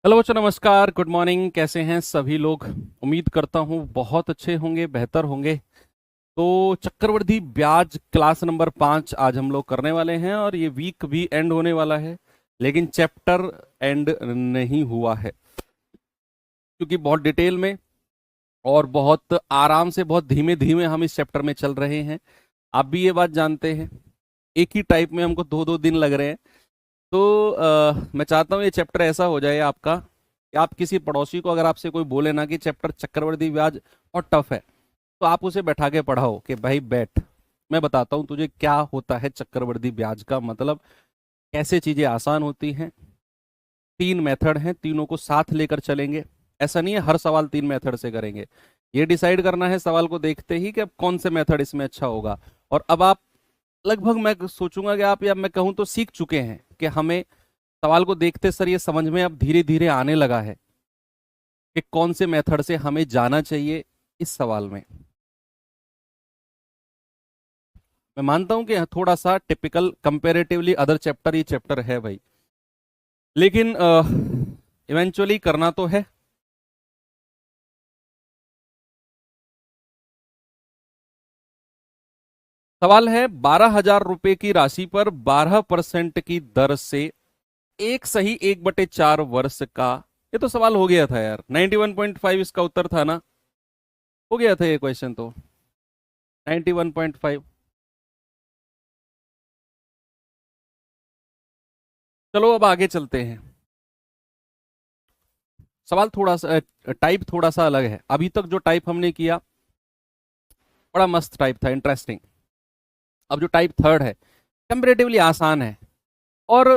Hello बच्चों, नमस्कार, good morning. कैसे हैं सभी लोग? उम्मीद करता हूँ बहुत अच्छे होंगे, बेहतर होंगे। तो चक्रवृद्धि ब्याज क्लास नंबर 5 आज हम लोग करने वाले हैं और ये वीक भी एंड होने वाला है, लेकिन चैप्टर एंड नहीं हुआ है क्योंकि बहुत डिटेल में और बहुत आराम से, बहुत धीमे धीमे हम इस चैप्टर में चल रहे हैं। आप भी ये बात जानते हैं, एक ही टाइप में हमको दो दो दिन लग रहे हैं। तो मैं चाहता हूँ ये चैप्टर ऐसा हो जाए आपका कि आप किसी पड़ोसी को, अगर आपसे कोई बोले ना कि चैप्टर चक्रवृद्धि ब्याज और टफ है, तो आप उसे बैठा के पढ़ाओ कि भाई बैठ, मैं बताता हूँ तुझे क्या होता है चक्रवृद्धि ब्याज का मतलब, कैसे चीजें आसान होती हैं। तीन मेथड हैं, तीनों को साथ लेकर चलेंगे। ऐसा नहीं है हर सवाल तीन मेथड से करेंगे, ये डिसाइड करना है सवाल को देखते ही कि अब कौन से मेथड इसमें अच्छा होगा। और अब आप लगभग, मैं सोचूंगा कि आप, या मैं कहूं तो सीख चुके हैं कि हमें सवाल को देखते सर ये समझ में अब धीरे धीरे आने लगा है कि कौन से मेथड से हमें जाना चाहिए इस सवाल में। मैं मानता हूं कि थोड़ा सा टिपिकल कंपैरेटिवली अदर चैप्टर ये चैप्टर है भाई, लेकिन इवेंचुअली करना तो है। सवाल है, 12,000 रुपए की राशि पर 12% की दर से एक सही 1/4 वर्ष का, ये तो सवाल हो गया था यार, 91.5 इसका उत्तर था ना, हो गया था ये क्वेश्चन तो, 91.5। चलो अब आगे चलते हैं। सवाल थोड़ा सा, टाइप थोड़ा सा अलग है। अभी तक जो टाइप हमने किया बड़ा मस्त टाइप था, इंटरेस्टिंग। अब जो टाइप थर्ड है कंपेरेटिवली आसान है। और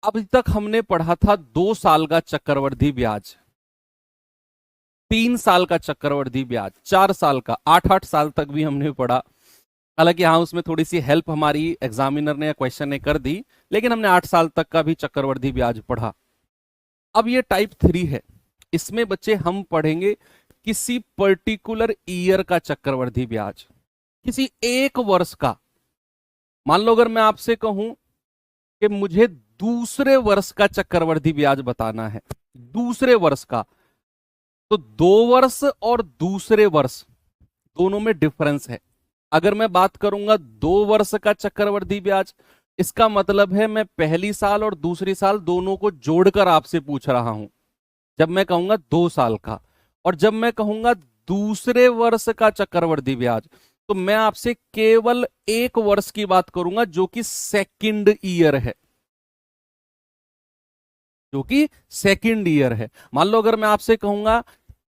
अभी तक हमने पढ़ा था 2 साल का चक्रवृद्धि ब्याज, 3 साल का चक्रवृद्धि ब्याज, 4 साल का, 8-8 साल तक भी हमने पढ़ा। हालांकि हाँ, उसमें थोड़ी सी हेल्प हमारी एग्जामिनर ने या क्वेश्चन ने कर दी, लेकिन हमने 8 साल तक का भी चक्रवृद्धि ब्याज पढ़ा। अब ये टाइप 3 है, इसमें बच्चे हम पढ़ेंगे किसी पर्टिकुलर ईयर का चक्रवृद्धि ब्याज, किसी एक वर्ष का। मान लो अगर मैं आपसे कहूं कि मुझे दूसरे वर्ष का चक्रवृद्धि ब्याज बताना है, दूसरे वर्ष का, तो 2 वर्ष और दूसरे वर्ष दोनों में डिफरेंस है। अगर मैं बात करूंगा 2 वर्ष का चक्रवृद्धि ब्याज, इसका मतलब है मैं पहली साल और दूसरी साल दोनों को जोड़कर आपसे पूछ रहा हूं जब मैं कहूंगा 2 साल का। और जब मैं कहूंगा दूसरे वर्ष का चक्रवृद्धि ब्याज, तो मैं आपसे केवल एक वर्ष की बात करूंगा जो कि सेकंड ईयर है, जो कि सेकंड ईयर है। मान लो अगर मैं आपसे कहूंगा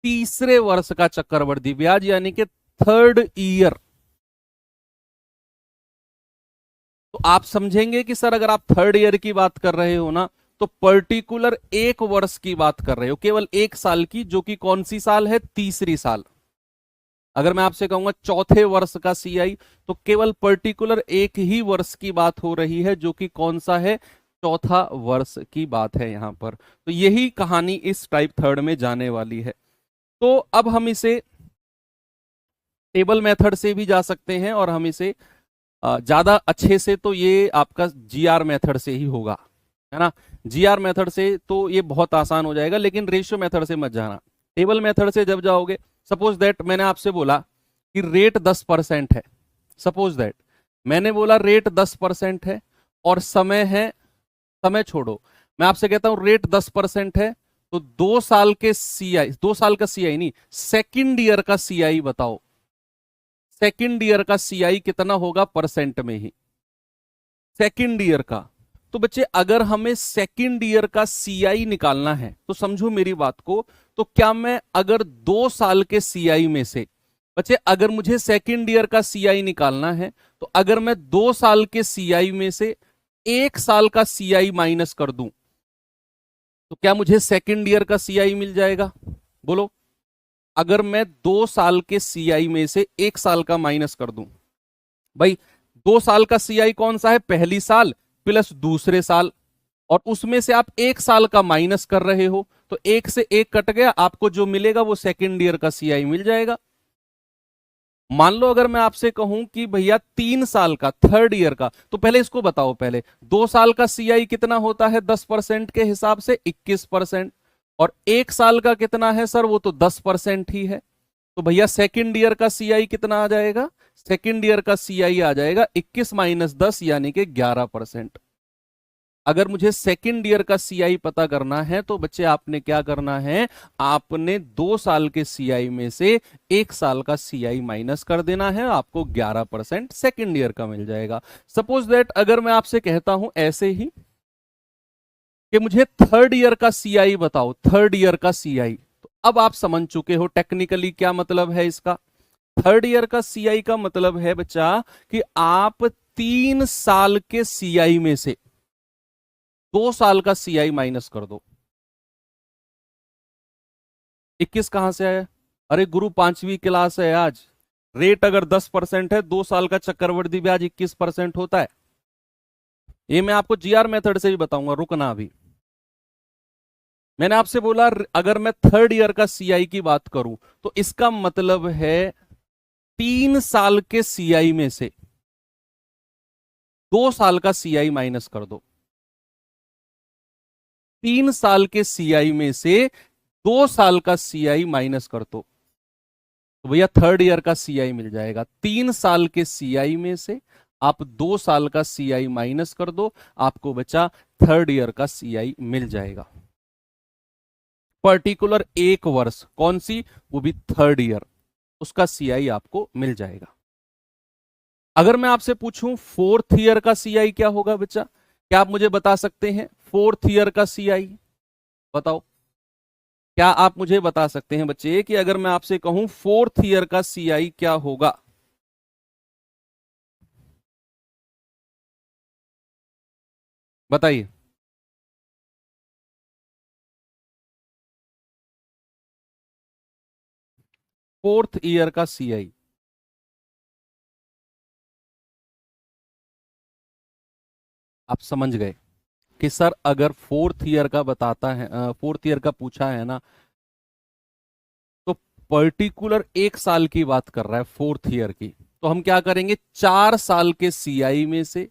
तीसरे वर्ष का चक्रवृद्धि ब्याज, यानी कि थर्ड ईयर, तो आप समझेंगे कि सर अगर आप थर्ड ईयर की बात कर रहे हो ना, तो पर्टिकुलर एक वर्ष की बात कर रहे हो, केवल एक साल की, जो कि कौन सी साल है? तीसरी साल। अगर मैं आपसे कहूंगा चौथे वर्ष का सीआई, तो केवल पर्टिकुलर एक ही वर्ष की बात हो रही है, जो कि कौन सा है? चौथा वर्ष की बात है यहां पर। तो यही कहानी इस टाइप थर्ड में जाने वाली है। तो अब हम इसे टेबल मेथड से भी जा सकते हैं, और हम इसे ज्यादा अच्छे से तो ये आपका जीआर मेथड से ही होगा, है ना। जीआर मेथड से तो ये बहुत आसान हो जाएगा, लेकिन रेशियो मेथड से मत जाना। टेबल मेथड से जब जाओगे, सपोज दैट मैंने आपसे बोला कि रेट 10% है, सपोज दैट मैंने बोला रेट 10% है और समय है, समय छोड़ो, मैं आपसे कहता हूं रेट 10% है, तो 2 साल के सीआई, 2 साल का सीआई नहीं, सेकेंड ईयर का सीआई बताओ। सेकेंड ईयर का सीआई कितना होगा परसेंट में ही? सेकेंड ईयर का। तो बच्चे अगर हमें सेकेंड ईयर का सीआई निकालना है, तो समझो मेरी बात को, तो क्या मैं अगर 2 साल के सीआई में से, बच्चे अगर मुझे सेकेंड ईयर का सीआई निकालना है, तो अगर मैं 2 साल के सीआई में से 1 साल का सीआई माइनस कर दूं, तो क्या मुझे सेकेंड ईयर का सीआई मिल जाएगा? बोलो। अगर मैं 2 साल के सीआई में से 1 साल का माइनस कर दूं, भाई 2 साल का सीआई कौन सा है? पहली साल प्लस दूसरे साल, और उसमें से आप 1 साल का माइनस कर रहे हो, तो एक से एक कट गया, आपको जो मिलेगा वो सेकेंड ईयर का सीआई मिल जाएगा। मान लो अगर मैं आपसे कहूं कि भैया 3 साल का थर्ड ईयर का, तो पहले इसको बताओ, पहले 2 साल का सीआई कितना होता है 10% के हिसाब से 21%, और 1 साल का कितना है सर, वो तो 10% ही है। तो भैया सेकंड ईयर का सीआई कितना आ जाएगा, सेकंड ईयर का सीआई आ जाएगा 21 माइनस 10 यानी कि 11%। अगर मुझे सेकंड ईयर का सीआई पता करना है तो बच्चे आपने क्या करना है, आपने 2 साल के सीआई में से 1 साल का सीआई माइनस कर देना है, आपको 11% सेकंड ईयर का मिल जाएगा। सपोज दैट अगर मैं आपसे कहता हूं ऐसे ही कि मुझे थर्ड ईयर का सीआई बताओ, थर्ड ईयर का सीआई, तो अब आप समझ चुके हो टेक्निकली क्या मतलब है इसका। थर्ड ईयर का सीआई का मतलब है बच्चा कि आप 3 साल के सीआई में से 2 साल का सीआई माइनस कर दो। 21 कहां से आया, अरे गुरु 5वीं क्लास है आज। रेट अगर 10% है, 2 साल का चक्रवृद्धि ब्याज 21% होता है। ये मैं आपको जीआर मेथड से भी बताऊंगा, रुकना अभी। मैंने आपसे बोला अगर मैं थर्ड ईयर का सीआई की बात करूं तो इसका मतलब है 3 साल के सीआई में से 2 साल का सीआई माइनस कर दो। 3 साल के सीआई में से 2 साल का सीआई माइनस कर दो, तो भैया थर्ड ईयर का सीआई मिल जाएगा। 3 साल के सीआई में से आप 2 साल का सीआई माइनस कर दो, आपको बचा थर्ड ईयर का सीआई मिल जाएगा। पर्टिकुलर 1 वर्ष, कौन सी, वो भी थर्ड ईयर, उसका सीआई आपको मिल जाएगा। अगर मैं आपसे पूछूं फोर्थ ईयर का सीआई क्या होगा बच्चा, क्या आप मुझे बता सकते हैं फोर्थ ईयर का सीआई, बताओ। क्या आप मुझे बता सकते हैं बच्चे कि अगर मैं आपसे कहूं फोर्थ ईयर का सीआई क्या होगा, बताइए। फोर्थ ईयर का सीआई, आप समझ गए कि सर अगर फोर्थ ईयर का बताता है, फोर्थ ईयर का पूछा है ना, तो पर्टिकुलर 1 साल की बात कर रहा है फोर्थ ईयर की, तो हम क्या करेंगे 4 साल के सीआई में से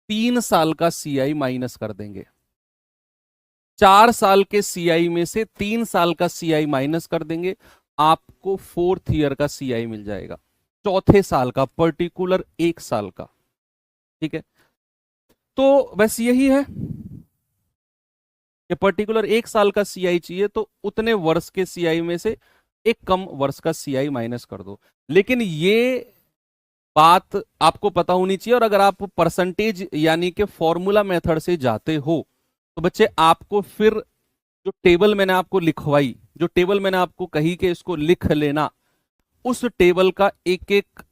3 साल का सीआई माइनस कर देंगे। 4 साल के सीआई में से 3 साल का सीआई माइनस कर देंगे, आपको फोर्थ ईयर का सीआई मिल जाएगा, चौथे साल का, पर्टिकुलर 1 साल का। ठीक है, तो बस यही है कि पर्टिकुलर 1 साल का सीआई चाहिए तो उतने वर्ष के सीआई में से एक कम वर्ष का सीआई माइनस कर दो। लेकिन ये बात आपको पता होनी चाहिए, और अगर आप परसेंटेज यानी कि फॉर्मूला मेथड से जाते हो तो बच्चे आपको फिर जो टेबल मैंने आपको लिखवाई, जो टेबल मैंने आपको कही कि इसको लिख लेना, उस टेबल का एक एक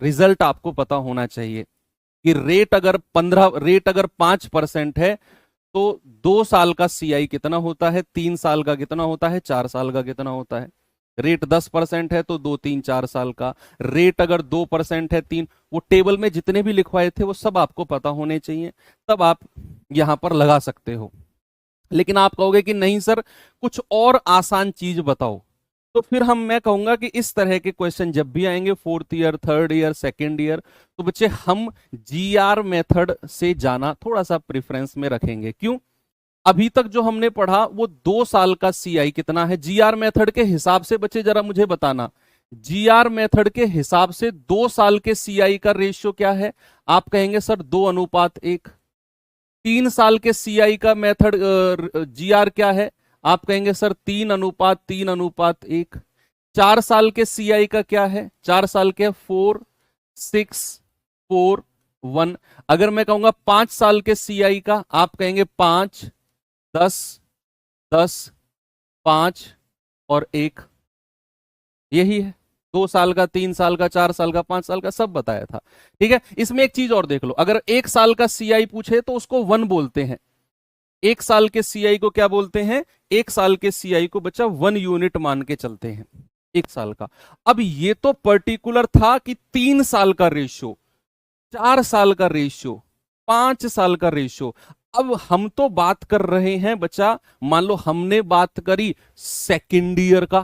रिजल्ट आपको पता होना चाहिए कि रेट अगर 5% है तो 2 साल का सीआई कितना होता है, 3 साल का कितना होता है, 4 साल का कितना होता है। रेट 10% है तो 2 3 4 साल का। रेट अगर 2% है, तीन, वो टेबल में जितने भी लिखवाए थे वो सब आपको पता होने चाहिए, तब आप यहां पर लगा सकते हो। लेकिन आप कहोगे कि नहीं सर कुछ और आसान चीज बताओ, तो फिर मैं कहूंगा कि इस तरह के क्वेश्चन जब भी आएंगे fourth year, third year, second year, तो बच्चे हम जीआर मेथड से जाना थोड़ा सा प्रेफरेंस में रखेंगे। क्यों, अभी तक जो हमने पढ़ा वो 2 साल का सीआई कितना है जीआर मेथड के हिसाब से, बच्चे जरा मुझे बताना, जीआर मेथड के हिसाब से 2 साल के सीआई का रेशियो क्या है। आप कहेंगे सर 2:1। 3 साल के सीआई का मेथड जीआर क्या है, आप कहेंगे सर 3:3:1। 4 साल के सीआई का क्या है, 4 साल के 4:6:4:1। अगर मैं कहूंगा 5 साल के सीआई का, आप कहेंगे 5:10:10:5:1। यही है, 2 साल का, 3 साल का, 4 साल का, 5 साल का, सब बताया था। ठीक है, इसमें एक चीज और देख लो, अगर 1 साल का सीआई पूछे तो उसको 1 बोलते हैं। 1 साल के सीआई को क्या बोलते हैं, 1 साल के सीआई को बच्चा 1 यूनिट मान के चलते हैं 1 साल का। अब ये तो पर्टिकुलर था कि 3 साल का रेशियो, 4 साल का रेशियो, 5 साल का रेशियो। अब हम तो बात कर रहे हैं बच्चा, मान लो हमने बात करी सेकेंड ईयर का,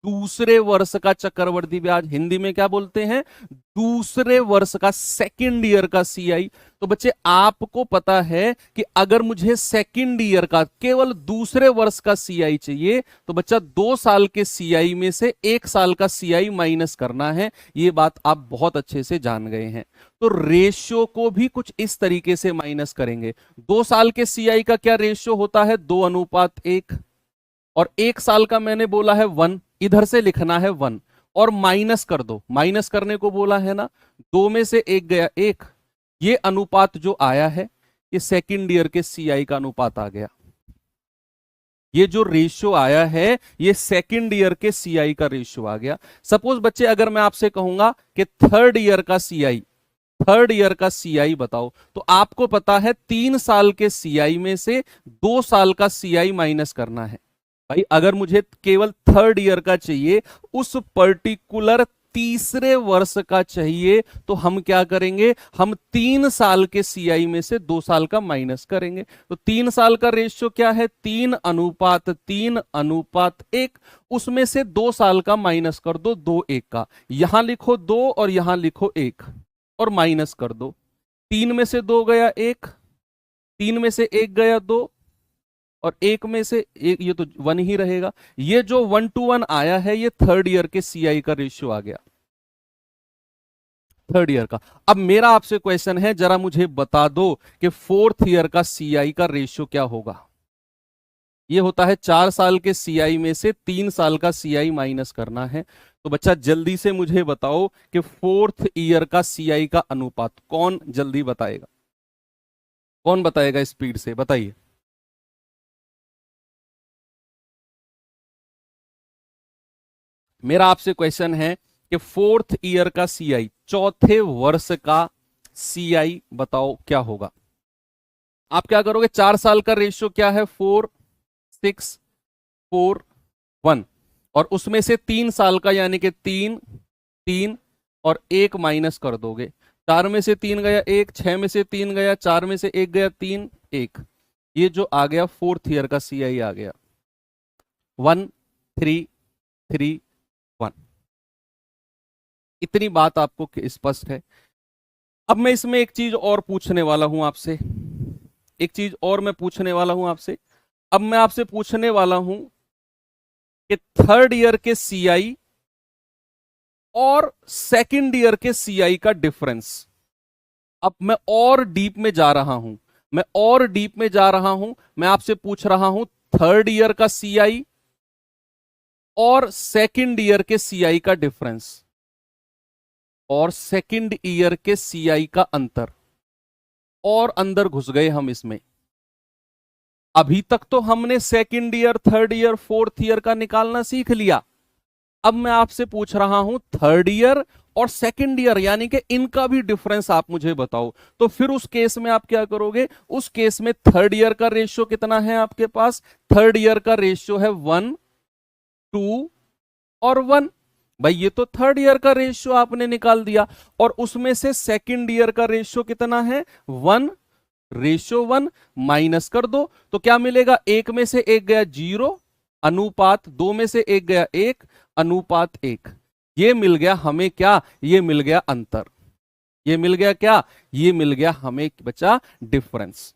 दूसरे वर्ष का चक्रवृद्धि ब्याज, हिंदी में क्या बोलते हैं, दूसरे वर्ष का, सेकंड ईयर का सीआई। तो बच्चे आपको पता है कि अगर मुझे सेकंड ईयर का, केवल दूसरे वर्ष का सीआई चाहिए, तो बच्चा 2 साल के सीआई में से 1 साल का सीआई माइनस करना है। ये बात आप बहुत अच्छे से जान गए हैं। तो रेशियो को भी कुछ इस तरीके से माइनस करेंगे। 2 साल के सीआई का क्या रेशियो होता है, 2:1, और 1 साल का मैंने बोला है 1, इधर से लिखना है 1 और माइनस कर दो, माइनस करने को बोला है ना, 2 में से 1 गया 1। ये अनुपात जो आया है ये सेकंड ईयर के सीआई का अनुपात आ गया। ये जो रेशियो आया है ये सेकंड ईयर के सीआई का रेशियो आ गया। सपोज बच्चे अगर मैं आपसे कहूंगा कि थर्ड ईयर का सीआई, थर्ड ईयर का सीआई बताओ, तो आपको पता है 3 साल के सीआई में से 2 साल का सीआई माइनस करना है। भाई अगर मुझे केवल थर्ड ईयर का चाहिए, उस पर्टिकुलर तीसरे वर्ष का चाहिए, तो हम क्या करेंगे, हम 3 साल के सीआई में से 2 साल का माइनस करेंगे। तो 3 साल का रेशियो क्या है, 3:1, उसमें से 2 साल का माइनस कर दो 2:1 का। यहां लिखो 2 और यहां लिखो 1 और माइनस कर दो। 3 में से 2 गया 1, 3 में से 1 गया 2 और 1 में से 1, ये तो 1 ही रहेगा। ये जो 1:1 आया है ये थर्ड ईयर के सीआई का रेशियो आ गया, थर्ड ईयर का। अब मेरा आपसे क्वेश्चन है, जरा मुझे बता दो कि फोर्थ ईयर का सीआई का रेशियो क्या होगा। ये होता है 4 साल के सीआई में से 3 साल का सीआई माइनस करना है। तो बच्चा जल्दी से मुझे बताओ कि फोर्थ ईयर का सीआई का अनुपात, कौन जल्दी बताएगा, कौन बताएगा, स्पीड से बताइए। मेरा आपसे क्वेश्चन है कि फोर्थ ईयर का सीआई, चौथे वर्ष का सीआई बताओ क्या होगा। आप क्या करोगे, 4 साल का रेशियो क्या है, 4, 6, 4, 1, और उसमें से 3 साल का यानी कि 3, 3 और 1 माइनस कर दोगे। 4 में से 3 गया 1, 6 में से 3 गया, 4 में से 1 गया 3, 1। ये जो आ गया फोर्थ ईयर का सीआई आ गया 1, 3, 3, 1। इतनी बात आपको स्पष्ट है। अब मैं इसमें एक चीज और पूछने वाला हूं आपसे, एक चीज और मैं पूछने वाला हूं आपसे। अब मैं आपसे पूछने वाला हूं कि थर्ड ईयर के सीआई और सेकंड ईयर के सीआई का डिफरेंस। अब मैं और डीप में जा रहा हूं, मैं और डीप में जा रहा हूं। मैं आपसे पूछ रहा हूं थर्ड ईयर का सीआई और सेकंड ईयर के सीआई का डिफरेंस और सेकंड ईयर के सीआई का अंतर। और अंदर घुस गए हम इसमें। अभी तक तो हमने second year, third year, fourth year का निकालना सीख लिया। अब मैं आपसे पूछ रहा हूं थर्ड ईयर और सेकंड ईयर, यानी कि इनका भी डिफरेंस आप मुझे बताओ। तो फिर उस केस में आप क्या करोगे, उस केस में थर्ड ईयर का रेशियो कितना है आपके पास, थर्ड ईयर का रेशियो है 1, 2 और 1। भाई ये तो थर्ड ईयर का रेशियो आपने निकाल दिया। और उसमें से सेकंड ईयर का रेशियो कितना है, 1, रेशियो 1, माइनस कर दो तो क्या मिलेगा, 1 में से 1 गया 0, अनुपात 2 में से 1 गया 1, अनुपात 1। ये मिल गया हमें क्या, ये मिल गया अंतर। ये मिल गया क्या, ये मिल गया हमें बचा डिफरेंस।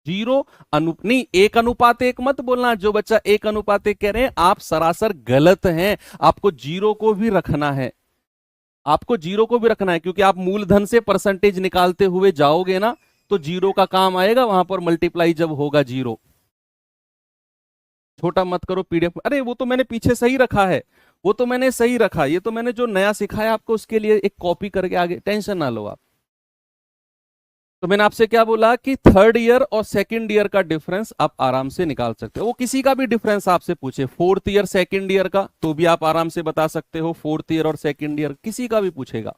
0 नहीं, 1:1 मत बोलना। जो बच्चा 1:1 कह रहे हैं आप सरासर गलत हैं। आपको 0 को भी रखना है, आपको 0 को भी रखना है, क्योंकि आप मूलधन से परसेंटेज निकालते हुए जाओगे ना तो 0 का काम आएगा वहां पर, मल्टीप्लाई जब होगा 0। छोटा मत करो पीडीएफ। अरे वो तो मैंने पीछे सही रखा है, वो तो मैंने सही रखा। ये तो मैंने जो नया सिखाया आपको उसके लिए एक कॉपी करके आगे, टेंशन ना लो आप। तो मैंने आपसे क्या बोला कि थर्ड ईयर और सेकंड ईयर का डिफरेंस आप आराम से निकाल सकते हो। वो किसी का भी डिफरेंस आपसे पूछे, फोर्थ ईयर सेकंड ईयर का, तो भी आप आराम से बता सकते हो। फोर्थ ईयर और सेकंड ईयर किसी का भी पूछेगा।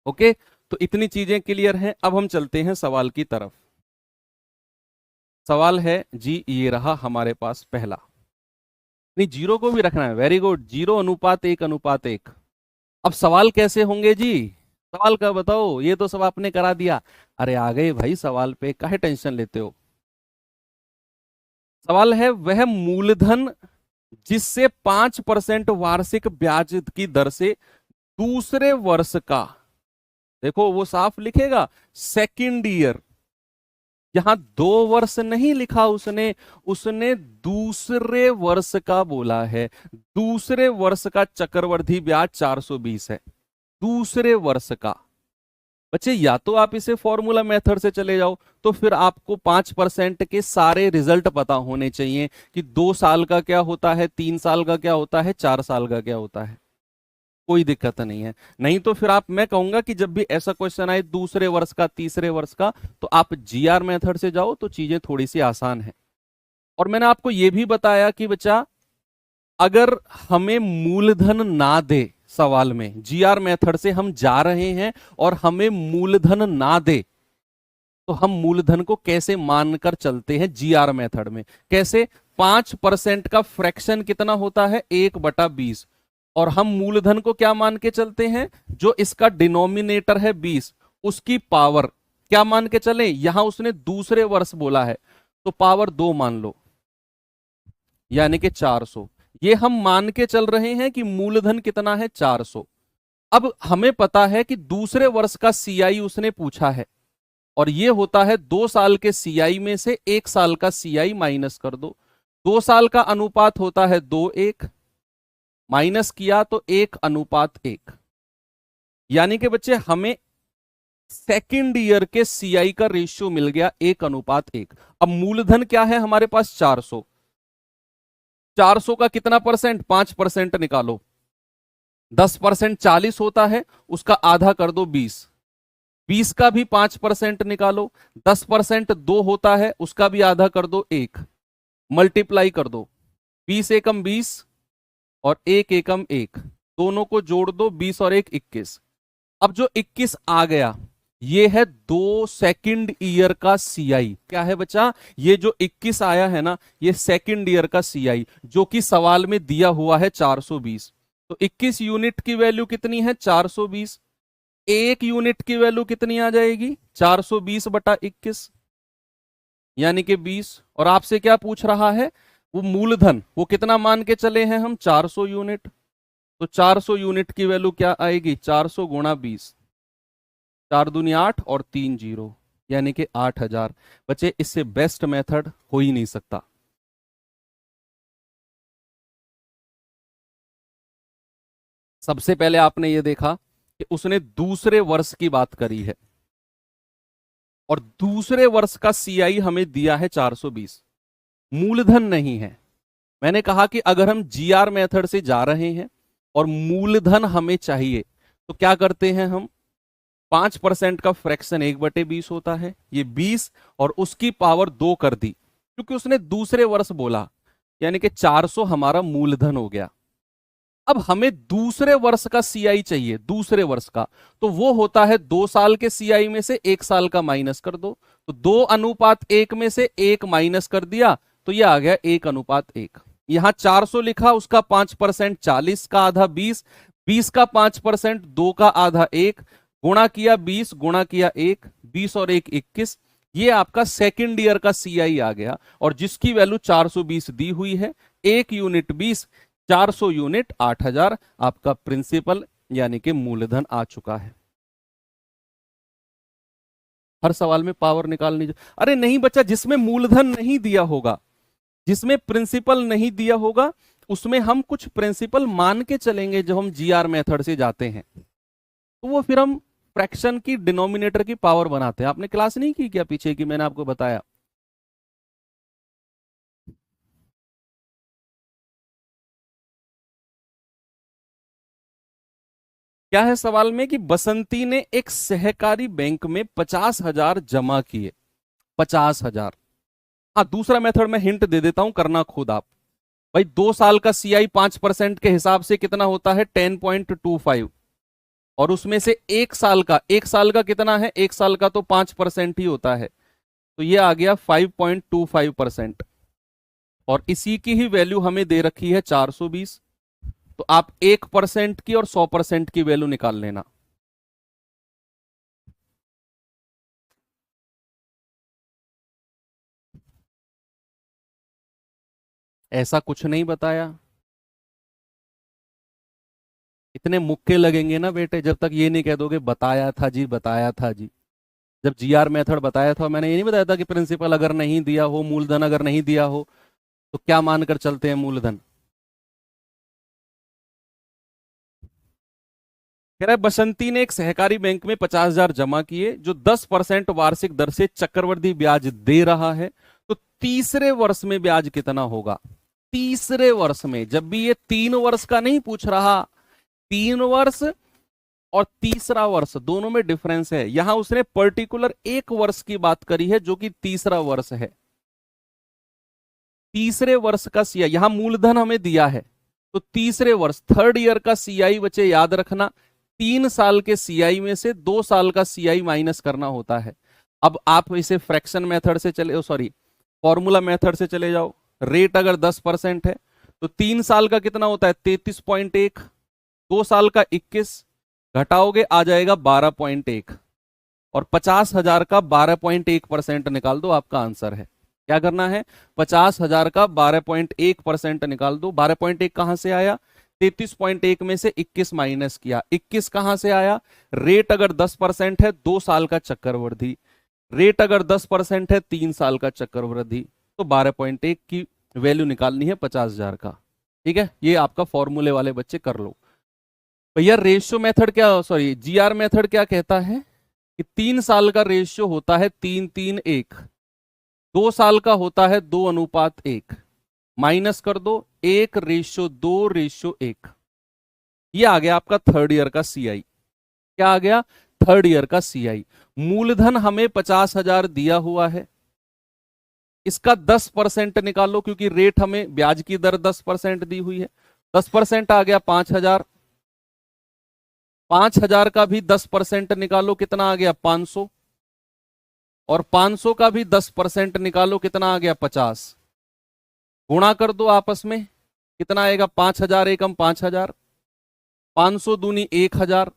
ओके, तो इतनी चीजें क्लियर हैं। अब हम चलते हैं सवाल की तरफ। सवाल है जी, ये रहा हमारे पास पहला। नहीं, 0 को भी रखना है, वेरी गुड। 0:1:1। अब सवाल कैसे होंगे जी, सवाल का बताओ। ये तो सब आपने करा दिया। अरे आ गए भाई सवाल पे, काहे टेंशन लेते हो। सवाल है वह मूलधन जिससे 5% वार्षिक ब्याज की दर से दूसरे वर्ष का, देखो वो साफ लिखेगा सेकंड ईयर, यहां 2 वर्ष नहीं लिखा उसने, उसने दूसरे वर्ष का बोला है। दूसरे वर्ष का चक्रवृद्धि ब्याज 420 है, दूसरे वर्ष का। बच्चे या तो आप इसे फॉर्मूला मेथड से चले जाओ, तो फिर आपको 5% के सारे रिजल्ट पता होने चाहिए कि 2 साल का क्या होता है, 3 साल का क्या होता है, 4 साल का क्या होता है। कोई दिक्कत नहीं है। नहीं तो फिर आप, मैं कहूंगा कि जब भी ऐसा क्वेश्चन आए दूसरे वर्ष का, तीसरे वर्ष का, तो आप जीआर मेथड से जाओ तो चीजें थोड़ी सी आसान है। और मैंने आपको यह भी बताया कि बच्चा अगर हमें मूलधन ना दे, सवाल में जीआर मेथड से हम जा रहे हैं और हमें मूलधन ना दे, तो हम मूलधन को कैसे मानकर चलते हैं जीआर मेथड में, कैसे? 5% का फ्रैक्शन कितना होता है, 1/20, और हम मूलधन को क्या मान के चलते हैं, जो इसका डिनोमिनेटर है 20, उसकी पावर क्या मान के चले? यहां उसने दूसरे वर्ष बोला है तो पावर 2 मान लो, यानी कि 400। ये हम मान के चल रहे हैं कि मूलधन कितना है, 400। अब हमें पता है कि दूसरे वर्ष का सीआई उसने पूछा है, और ये होता है 2 साल के सीआई में से 1 साल का सीआई माइनस कर दो। 2 साल का अनुपात होता है 2:1, माइनस किया तो 1:1, यानी कि बच्चे हमें सेकेंड ईयर के सीआई का रेशियो मिल गया 1:1। अब मूलधन क्या है हमारे पास, 400। 400 का कितना परसेंट, 5% निकालो। 10% 40 होता है, उसका आधा कर दो 20। 20 का भी 5% निकालो। 10% 2 होता है, उसका भी आधा कर दो 1। मल्टीप्लाई कर दो, 20 एकम 20 और 1 एकम 1, दोनों को जोड़ दो, 20 और 1 21। अब जो 21 आ गया, ये है 2 सेकंड ईयर का सीआई। क्या है बच्चा, ये जो 21 आया है ना, ये सेकंड ईयर का सीआई, जो कि सवाल में दिया हुआ है 420। तो 21 यूनिट की वैल्यू कितनी है, 420। 1 यूनिट की वैल्यू कितनी आ जाएगी, 420/21, यानी कि 20। और आपसे क्या पूछ रहा है, वो मूलधन वो कितना मान के चले हैं हम, 400 यूनिट। तो 400 यूनिट की वैल्यू क्या आएगी, 400 गुणा 20, 4 दूनी 8 और 3 जीरो, यानी कि 8000। बच्चे इससे बेस्ट मेथड हो ही नहीं सकता। सबसे पहले आपने ये देखा कि उसने दूसरे वर्ष की बात करी है, और दूसरे वर्ष का सीआई हमें दिया है 420, मूलधन नहीं है। मैंने कहा कि अगर हम जीआर मेथड से जा रहे हैं और मूलधन हमें चाहिए, तो क्या करते हैं हम, 5% का फ्रैक्शन 1/20 होता है, ये 20 और उसकी पावर 2 कर दी, क्योंकि उसने दूसरे वर्ष बोला, यानी कि 400 हमारा मूलधन हो गया। अब हमें दूसरे वर्ष का सीआई चाहिए, दूसरे वर्ष का, तो वो होता है 2 साल के सीआई में से 1 साल का माइनस कर दो। तो 2:1 में से 1 माइनस कर दिया, तो ये आ गया 1:1। यहां 400 लिखा, उसका 5% 40, का आधा 20, 20 का 5% 2 का आधा 1, गुणा किया 20 गुणा किया 1, 20 और 1 21। ये आपका सेकेंड ईयर का सीआई आ गया, और जिसकी वैल्यू 420 दी हुई है। 1 यूनिट 20, 400 यूनिट 8000, आपका प्रिंसिपल यानी कि मूलधन आ चुका है। हर सवाल में पावर निकालनी, अरे नहीं बच्चा, जिसमें मूलधन नहीं दिया होगा, जिसमें प्रिंसिपल नहीं दिया होगा, उसमें हम कुछ प्रिंसिपल मान के चलेंगे जब हम जीआर मेथड से जाते हैं, तो वो फिर हम फ्रैक्शन की डिनोमिनेटर की पावर बनाते हैं। आपने क्लास नहीं की क्या पीछे की, मैंने आपको बताया। क्या है सवाल में कि बसंती ने एक सहकारी बैंक में 50,000 जमा किए, 50,000। हाँ, दूसरा मेथड मैं हिंट दे देता हूं, करना खुद आप। भाई 2 साल का सीआई 5% के हिसाब से कितना होता है, 10.25, और उसमें से 1 साल का, 1 साल का कितना है, 1 साल का तो 5% ही होता है, तो ये आ गया 5.25%। और इसी की ही वैल्यू हमें दे रखी है 420। तो आप 1% की और 100% की वैल्यू निकाल लेना। ऐसा कुछ नहीं बताया, इतने मुक्के लगेंगे ना बेटे, जब तक ये नहीं कह दोगे बताया था जी, बताया था जी। जब जीआर मेथड बताया था, मैंने ये नहीं बताया था कि प्रिंसिपल अगर नहीं दिया हो, मूलधन अगर नहीं दिया हो तो क्या मानकर चलते हैं मूलधन। कह रहा है बसंती ने एक सहकारी बैंक में 50,000 जमा किए जो 10% वार्षिक दर से चक्रवृद्धि ब्याज दे रहा है, तो तीसरे वर्ष में ब्याज कितना होगा। तीसरे वर्ष में, जब भी ये 3 वर्ष का नहीं पूछ रहा, 3 वर्ष और तीसरा वर्ष दोनों में डिफरेंस है। यहां उसने पर्टिकुलर 1 वर्ष की बात करी है जो कि तीसरा वर्ष है। तीसरे वर्ष का सीआई, यहां मूलधन हमें दिया है, तो तीसरे वर्ष थर्ड ईयर का सीआई बच्चे याद रखना, 3 साल के सीआई में से 2 साल का सीआई माइनस करना होता है। अब आप इसे फ्रैक्शन मेथड से चले, सॉरी फॉर्मूला मेथड से चले जाओ। रेट अगर 10% है तो 3 साल का कितना होता है 33.1, 2 साल का 21, घटाओगे आ जाएगा 12.1, और 50,000 का 12.1% निकाल दो, आपका आंसर है। क्या करना है, 50,000 का 12.1% निकाल दो। 12.1 कहां से आया, 33.1 में से 21 माइनस किया, 21 कहां से आया, रेट अगर 10% है 2 साल का चक्रवृद्धि, रेट अगर 10% है 3 साल का चक्रवृद्धि, तो 12.1 की वैल्यू निकालनी है 50,000 का। ठीक है, ये आपका फॉर्मूले वाले बच्चे कर लो। भैया रेशियो मेथड क्या, सॉरी जीआर मेथड क्या कहता है कि 3 साल का रेशियो होता है 3:3:1, 2 साल का होता है 2:1, माइनस कर दो 1:2:1। ये आ गया आपका थर्ड ईयर का सीआई। क्या आ गया, थर्ड ईयर का सीआई। मूलधन हमें 50,000 दिया हुआ है, इसका 10% निकालो क्योंकि रेट हमें ब्याज की दर 10% दी हुई है। 10% आ गया 5,000, 5,000 का भी 10% निकालो, कितना आ गया 500, और 500 का भी 10% निकालो, कितना आ गया 50। गुणा कर दो आपस में, कितना आएगा 5,000 एकम 5,000, 500 दूनी 1,000,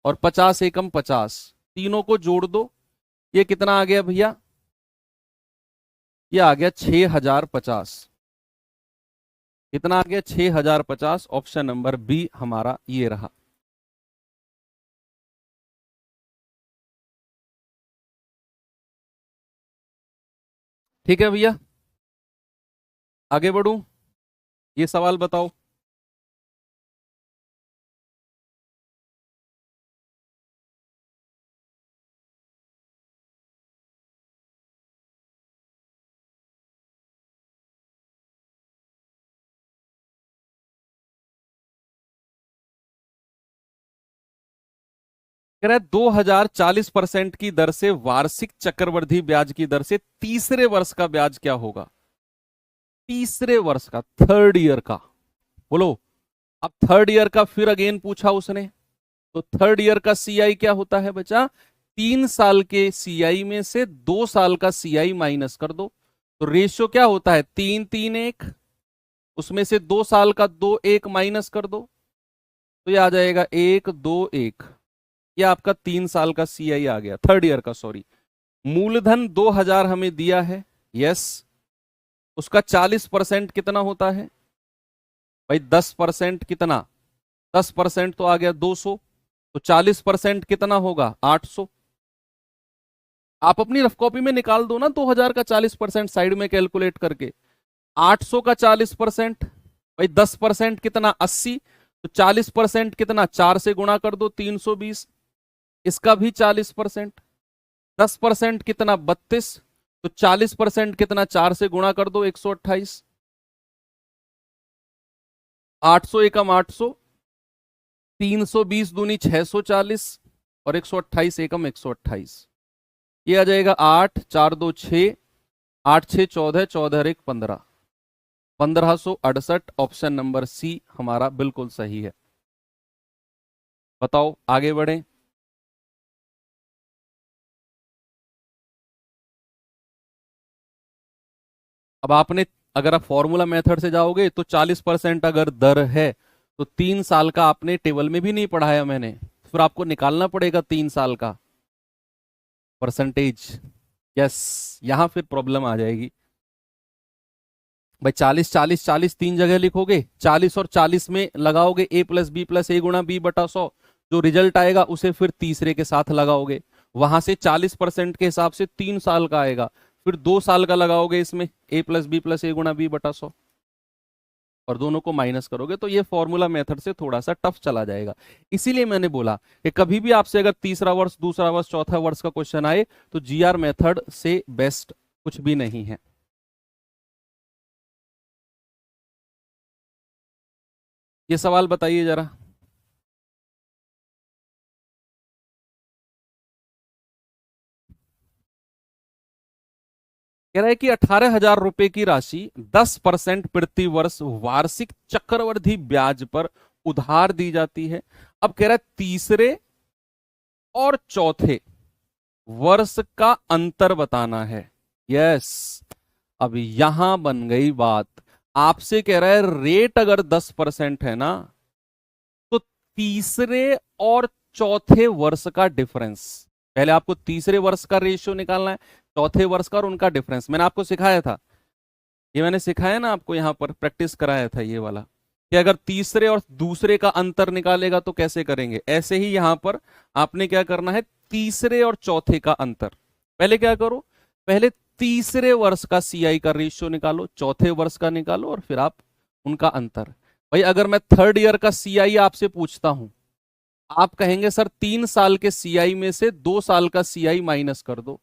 और 50 एकम 50, तीनों को जोड़ दो, ये कितना आ गया भैया, ये आ गया 6,050। कितना आ गया 6,050। ऑप्शन नंबर बी हमारा ये रहा। ठीक है भैया, आगे बढ़ूं, ये सवाल बताओ। कह रहा है 2,040% की दर से वार्षिक चक्रवृद्धि ब्याज की दर से तीसरे वर्ष का ब्याज क्या होगा। तीसरे वर्ष का, थर्ड ईयर का, बोलो। अब थर्ड ईयर का फिर अगेन पूछा उसने, तो थर्ड ईयर का सीआई क्या होता है बच्चा, 3 साल के सीआई में से 2 साल का सीआई माइनस कर दो, तो रेशियो क्या होता है 3:3:1, उसमें से 2 साल का 2:1 माइनस कर दो, तो ये आ जाएगा 1:2:1। ये आपका 3 साल का सीआई आ गया, थर्ड ईयर का, सॉरी। मूलधन 2,000 हमें दिया है, यस, उसका 40% कितना होता है भाई, 10% कितना, 10% तो आ गया 200, तो 40% कितना होगा 800। आप अपनी रफ कॉपी में निकाल दो ना 2,000 का 40% साइड में कैलकुलेट करके। 800 का 40% भाई 10% कितना 80, तो 40% कितना 4 से गुणा कर दो 320, इसका भी 40%। 10% कितना 32, तो 40% कितना 4 से गुणा कर दो 128, 800 एकम 800, 320 दूनी 640, और 128 एकम 128। ये आ जाएगा 8 4 2 6, 8 6 14, 14 1 15, 1568। ऑप्शन नंबर सी हमारा बिल्कुल सही है। बताओ आगे बढ़े। अब आपने, अगर आप फॉर्मूला मेथड से जाओगे तो 40% अगर दर है तो 3 साल का आपने टेबल में भी नहीं पढ़ाया मैंने, फिर आपको निकालना पड़ेगा 3 साल का परसेंटेज। यस, यहां फिर प्रॉब्लम आ जाएगी। भाई 40 40 40 तीन जगह लिखोगे, 40 और 40 में लगाओगे a प्लस बी प्लस ए गुणा बी बटा 100, जो रिजल्ट आएगा उसे फिर तीसरे के साथ लगाओगे, वहां से 40% के हिसाब से 3 साल का आएगा, फिर 2 साल का लगाओगे इसमें a प्लस बी प्लस ए गुणा बी बटा 100, और दोनों को माइनस करोगे, तो ये फॉर्मूला मेथड से थोड़ा सा टफ चला जाएगा। इसीलिए मैंने बोला कि कभी भी आपसे अगर तीसरा वर्ष, दूसरा वर्ष, चौथा वर्ष का क्वेश्चन आए तो जीआर मेथड से बेस्ट कुछ भी नहीं है। ये सवाल बताइए जरा। कह रहा है कि 18,000 रुपए की राशि 10% प्रति वर्ष वार्षिक चक्रवृद्धि ब्याज पर उधार दी जाती है। अब कह रहा है तीसरे और चौथे वर्ष का अंतर बताना है। यस, अब यहां बन गई बात। आपसे कह रहा है रेट अगर 10% है ना, तो तीसरे और चौथे वर्ष का डिफरेंस, पहले आपको तीसरे वर्ष का रेशियो निकालना है, चौथे वर्ष का और उनका डिफरेंस मैंने आपको सिखाया था, ये मैंने सिखाया ना आपको, यहां पर प्रैक्टिस कराया था ये वाला, कि अगर तीसरे और दूसरे का अंतर निकालेगा तो कैसे करेंगे। ऐसे ही यहां पर आपने क्या करना है, तीसरे और चौथे का अंतर, पहले क्या करो, पहले तीसरे वर्ष का सीआई का रेशियो निकालो, चौथे वर्ष का निकालो, और फिर आप उनका अंतर। भाई अगर मैं थर्ड ईयर का सीआई आपसे पूछता हूं, आप कहेंगे सर 3 साल के सीआई में से 2 साल का सीआई माइनस कर दो,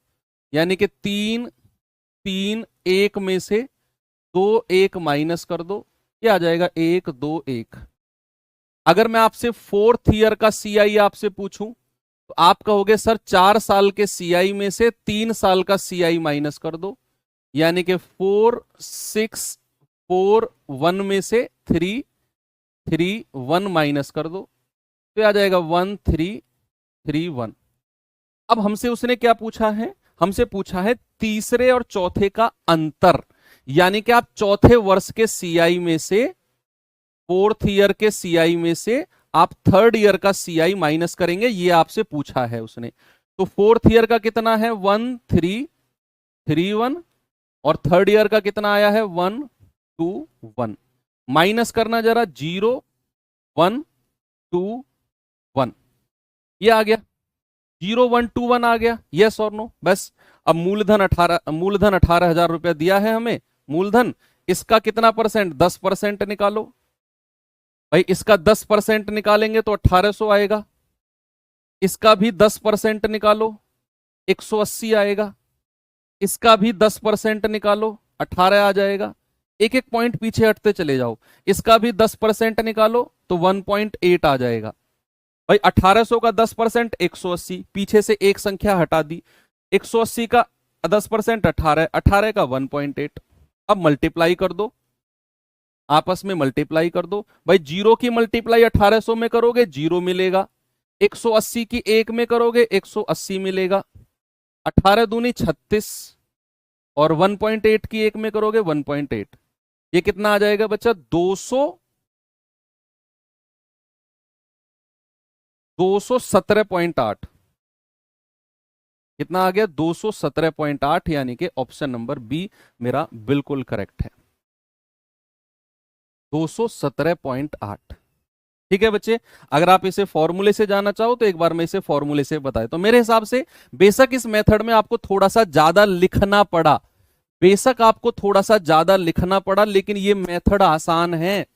यानी कि 3 3 1 में से 2 1 माइनस कर दो, ये आ जाएगा 1 2 1। अगर मैं आपसे फोर्थ ईयर का सीआई आपसे पूछूं तो आप कहोगे सर 4 साल के सीआई में से 3 साल का सीआई माइनस कर दो, यानी कि 4 6 4 1 में से 3 3 1 माइनस कर दो, तो आ जाएगा 1 3 3 1। अब हमसे उसने क्या पूछा है, हमसे पूछा है तीसरे और चौथे का अंतर, यानी कि आप चौथे वर्ष के सीआई में से, फोर्थ ईयर के सीआई में से आप थर्ड ईयर का सीआई माइनस करेंगे, ये आपसे पूछा है उसने। तो फोर्थ ईयर का कितना है 1 3 3 1, और थर्ड ईयर का कितना आया है 1 2 1। माइनस करना जरा, 0 1 2 1, ये आ गया 0 1 2 1 आ गया, यस और नो, बस। अब मूलधन 18,000 रुपया दिया है हमें मूलधन, इसका कितना परसेंट, 10% निकालो। भाई इसका 10% निकालेंगे तो 1800 आएगा, इसका भी 10% निकालो 180 आएगा, इसका भी 10% निकालो 18 आ जाएगा। एक एक पॉइंट पीछे हटते चले जाओ, इसका भी 10% निकालो तो 1.8 आ जाएगा। भाई 1800 का 10% 180, पीछे से एक संख्या हटा दी, 180 का 10% 18, 18 का 1.8। अब मल्टीप्लाई कर दो, आपस में मल्टीप्लाई कर दो। भाई 0 की मल्टीप्लाई 1800 में करोगे 0 मिलेगा, 180 की 1 में करोगे 180 मिलेगा, 18 दूनी 36, और 1.8 की 1 में करोगे 1.8, ये कितना आ जाएगा बच्चा, 217.8। कितना आ गया, 217.8, यानी कि ऑप्शन नंबर बी मेरा बिल्कुल करेक्ट है, 217.8। ठीक है बच्चे, अगर आप इसे फॉर्मूले से जाना चाहो तो एक बार मैं इसे फॉर्मूले से बताए, तो मेरे हिसाब से बेशक इस मेथड में आपको थोड़ा सा ज्यादा लिखना पड़ा, बेशक आपको थोड़ा सा ज्यादा लिखना पड़ा, लेकिन ये मेथड आसान है,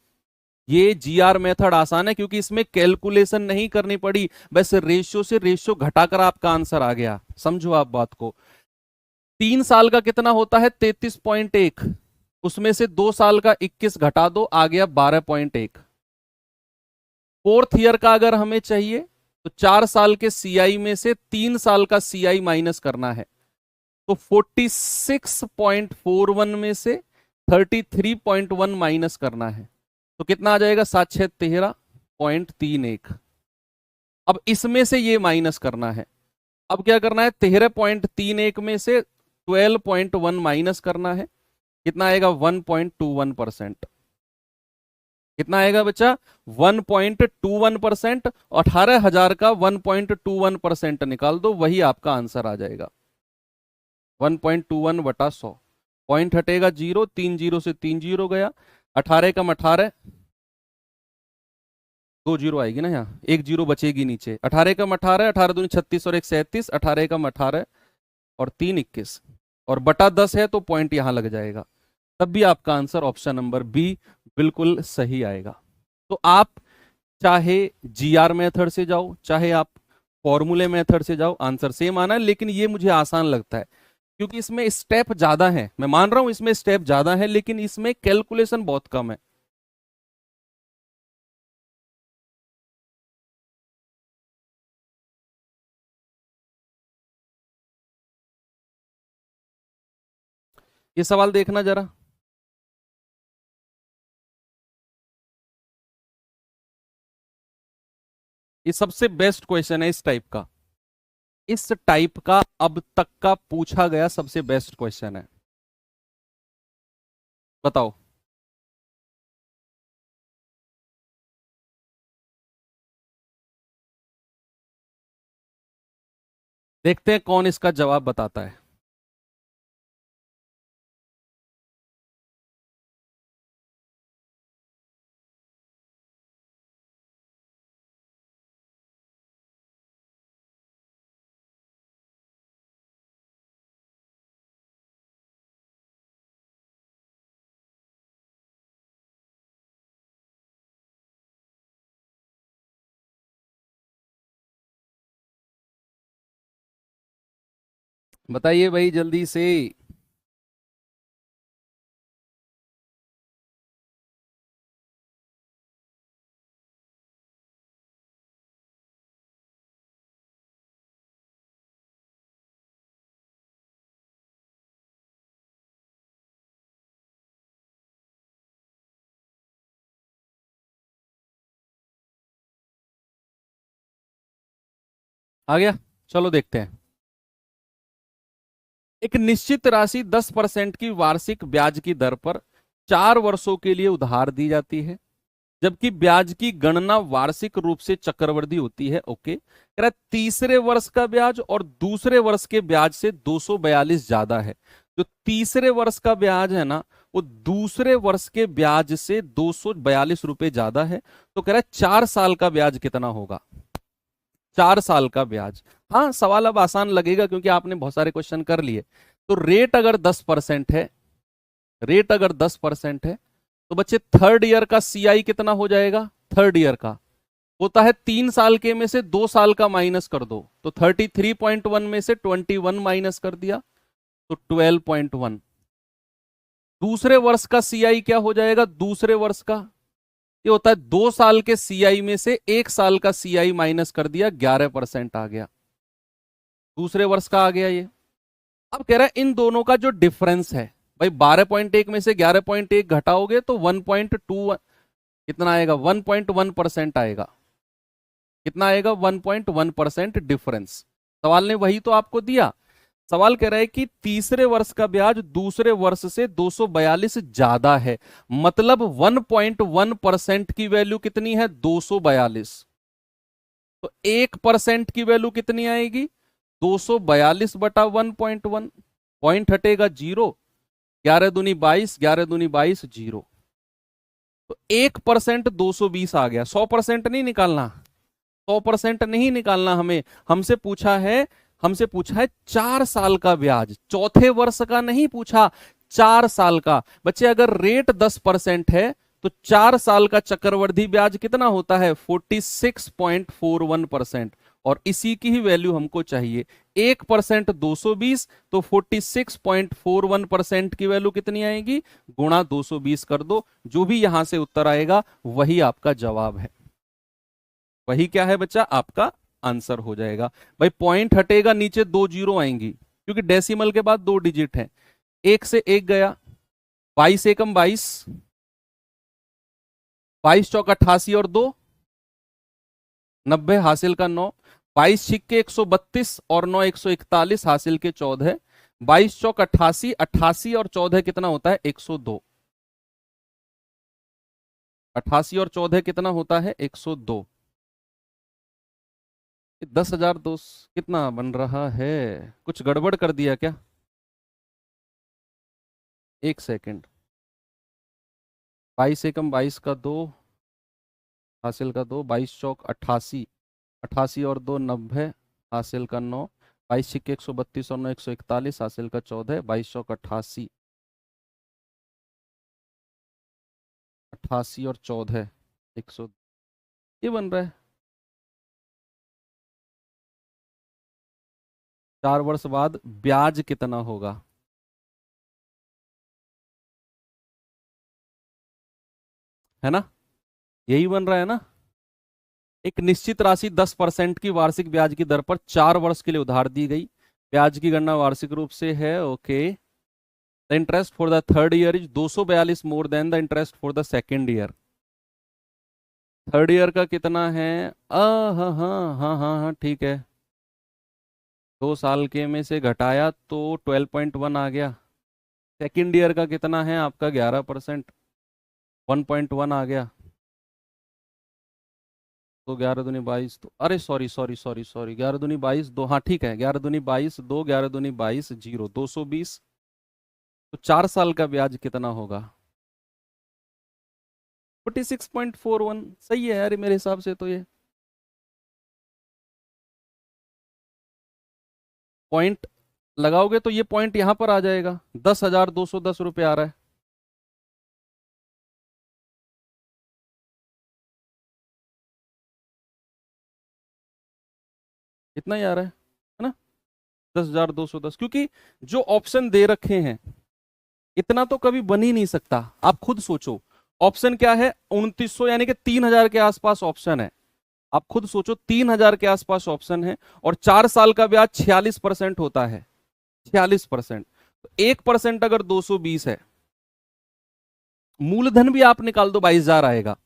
ये जीआर मेथड आसान है, क्योंकि इसमें कैलकुलेशन नहीं करनी पड़ी, बस रेशियो से रेशियो घटाकर आपका आंसर आ गया। समझो आप बात को। 3 साल का कितना होता है 33.1, उसमें से 2 साल का 21 घटा दो, आ गया 12.1। फोर्थ ईयर का अगर हमें चाहिए तो 4 साल के सीआई में से 3 साल का सीआई माइनस करना है, तो 46.41 में से 33.1 माइनस करना है, तो कितना आ जाएगा, 7 6 13.31। अब इसमें से ये माइनस करना है, अब क्या करना है, 13.31 में से 12.1 माइनस करना है, कितना आएगा 1.21%। कितना आएगा बच्चा, 1.21%। 18,000 का 1.21% निकाल दो, वही आपका आंसर आ जाएगा, 1.21 बटा 100। पॉइंट हटेगा 0, 3 जीरो से 3 जीरो गया, 18 कम 18, 2 जीरो आएगी ना यहाँ, 1 जीरो बचेगी नीचे, 18 कम 18, 18 दूनी 36 और 1 37, 18 कम 18 और 3 21, और बटा 10 है तो पॉइंट यहां लग जाएगा। तब भी आपका आंसर ऑप्शन नंबर बी बिल्कुल सही आएगा। तो आप चाहे जीआर मेथड से जाओ, चाहे आप फॉर्मूले मेथड से जाओ, आंसर सेम आना है। लेकिन ये मुझे आसान लगता है क्योंकि इसमें स्टेप ज्यादा है। मैं मान रहा हूं इसमें स्टेप ज्यादा है, लेकिन इसमें कैलकुलेशन बहुत कम है। ये सवाल देखना जरा। ये सबसे बेस्ट क्वेश्चन है इस टाइप का। इस टाइप का अब तक का पूछा गया सबसे बेस्ट क्वेश्चन है। बताओ। देखते हैं कौन इसका जवाब बताता है। बताइए भाई जल्दी से। आ गया। चलो देखते हैं। एक निश्चित राशि 10% की वार्षिक ब्याज की दर पर 4 वर्षों के लिए उधार दी जाती है, जबकि ब्याज की गणना वार्षिक रूप से चक्रवृद्धि होती है। ओके, कह रहा है तीसरे वर्ष का ब्याज और दूसरे वर्ष के ब्याज से 242 ज्यादा है। जो तीसरे वर्ष का ब्याज है ना, वो दूसरे वर्ष के ब्याज से 242 रुपए ज्यादा है। तो कह रहा है 4 साल का ब्याज कितना होगा। 4 साल का ब्याज। हाँ, सवाल अब आसान लगेगा क्योंकि आपने बहुत सारे क्वेश्चन कर लिए। तो रेट अगर 10% है, रेट अगर 10% है, तो बच्चे थर्ड ईयर का सीआई कितना हो जाएगा। थर्ड ईयर का होता है 3 साल के में से 2 साल का माइनस कर दो, तो 33.1 में से 21 माइनस कर दिया तो 12.1। दूसरे वर्ष का सीआई क्या हो जाएगा। दूसरे वर्ष का ये होता है 2 साल के सीआई में से 1 साल का सीआई माइनस कर दिया, 11% आ गया। दूसरे वर्ष का आ गया ये। अब कह रहा है इन दोनों का जो डिफरेंस है, भाई 12.1 में से 11.1 घटाओगे तो 1.2 कितना आएगा, 1.1% आएगा। कितना आएगा, 1.1% डिफरेंस। सवाल ने वही तो आपको दिया। सवाल कह रहा है कि तीसरे वर्ष का ब्याज दूसरे वर्ष से 242 ज्यादा है, मतलब 1.1% की वैल्यू कितनी है, 242। तो 1% की वैल्यू कितनी आएगी, 242 बटा 1.1, पॉइंट हटेगा 0, 11 दूनी 22, 11 दूनी 22, 0। तो 1% 220 आ गया। 100% नहीं निकालना, 100% नहीं निकालना हमें। हमसे पूछा है 4 साल का ब्याज, चौथे वर्ष का नहीं पूछा, 4 साल का। बच्चे अगर रेट 10% है तो 4 साल का चक्रवृद्धि ब्याज कितना होता है, 46.41%। और इसी की ही वैल्यू हमको चाहिए। 1% 220, तो 46.41% की वैल्यू कितनी आएगी, गुणा 220 कर दो। जो भी यहां से उत्तर आएगा वही आपका जवाब है, वही क्या है बच्चा, आपका आंसर हो जाएगा। भाई पॉइंट हटेगा, नीचे 2 जीरो आएंगी क्योंकि डेसिमल के बाद 2 डिजिट है। 1 से 1 गया, 22 एकम 22, 22 चौक 88 और 2 90, हासिल का 9, 22 छिक्के 132 और 9 141, हासिल के 14, 22 चौक 88, 88 और 14 कितना होता है, 102। 88 और 14 कितना होता है, 102। 10,000 दोस्त कितना बन रहा है, कुछ गड़बड़ कर दिया क्या। एक सेकंड, 22 एकम 22 का 2, हासिल का 2, 22 चौक 88, 88 और 2 90, हासिल का 9, 22 छिक्के 132 और 9 141, हासिल का 14, 22 चौक 88, 88 और 14 100, ये बन रहा है। 4 वर्ष बाद ब्याज कितना होगा? है ना, यही बन रहा है ना। एक निश्चित राशि 10% की वार्षिक ब्याज की दर पर 4 वर्ष के लिए उधार दी गई। ब्याज की गणना वार्षिक रूप से है। Okay, the interest for the third year is 242 more than the interest for the second year. Third year का कितना है? हाँ हाँ हाँ हाँ हाँ, ठीक है। 2 साल के में से घटाया तो 12.1 आ गया। सेकेंड ईयर का कितना है आपका? 11%, 1.1 आ गया। तो 11 दूनी 22, तो अरे सॉरी सॉरी सॉरी सॉरी, 11 दूनी 22 2, हाँ ठीक है, 11 दूनी 22 2, 11 दूनी 22 0, 220। तो 4 साल का ब्याज कितना होगा? 46.41। सही है यार मेरे हिसाब से तो ये पॉइंट लगाओगे तो ये पॉइंट यहां पर आ जाएगा। 10,210 रुपये आ रहा है। इतना ही आ रहा है ना, 10,210, क्योंकि जो ऑप्शन दे रखे हैं इतना तो कभी बन ही नहीं सकता। आप खुद सोचो, ऑप्शन क्या है? 2900, यानी कि 3,000 के आसपास ऑप्शन है। आप खुद सोचो, 3,000 के आसपास ऑप्शन है और 4 साल का ब्याज 46% होता है। 46%, तो 1% अगर 220 है, मूलधन भी आप निकाल दो 22,000 आएगा।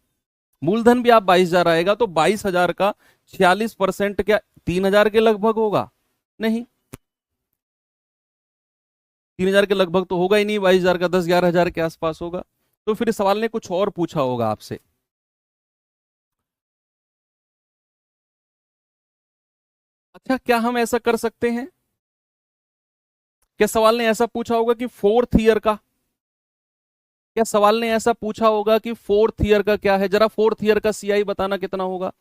मूलधन भी आप 22,000 आएगा, तो 22,000 का 46% क्या 3,000 के लगभग होगा? नहीं, 3,000 के लगभग तो होगा ही नहीं। 22,000 का 10-11,000 के आसपास होगा। तो फिर सवाल ने कुछ और पूछा होगा आपसे। अच्छा, क्या हम ऐसा कर सकते हैं? क्या सवाल ने ऐसा पूछा होगा कि फोर्थ ईयर का, क्या सवाल ने ऐसा पूछा होगा कि फोर्थ ईयर का क्या है? जरा फोर्थ ईयर का सीआई बताना कितना होगा।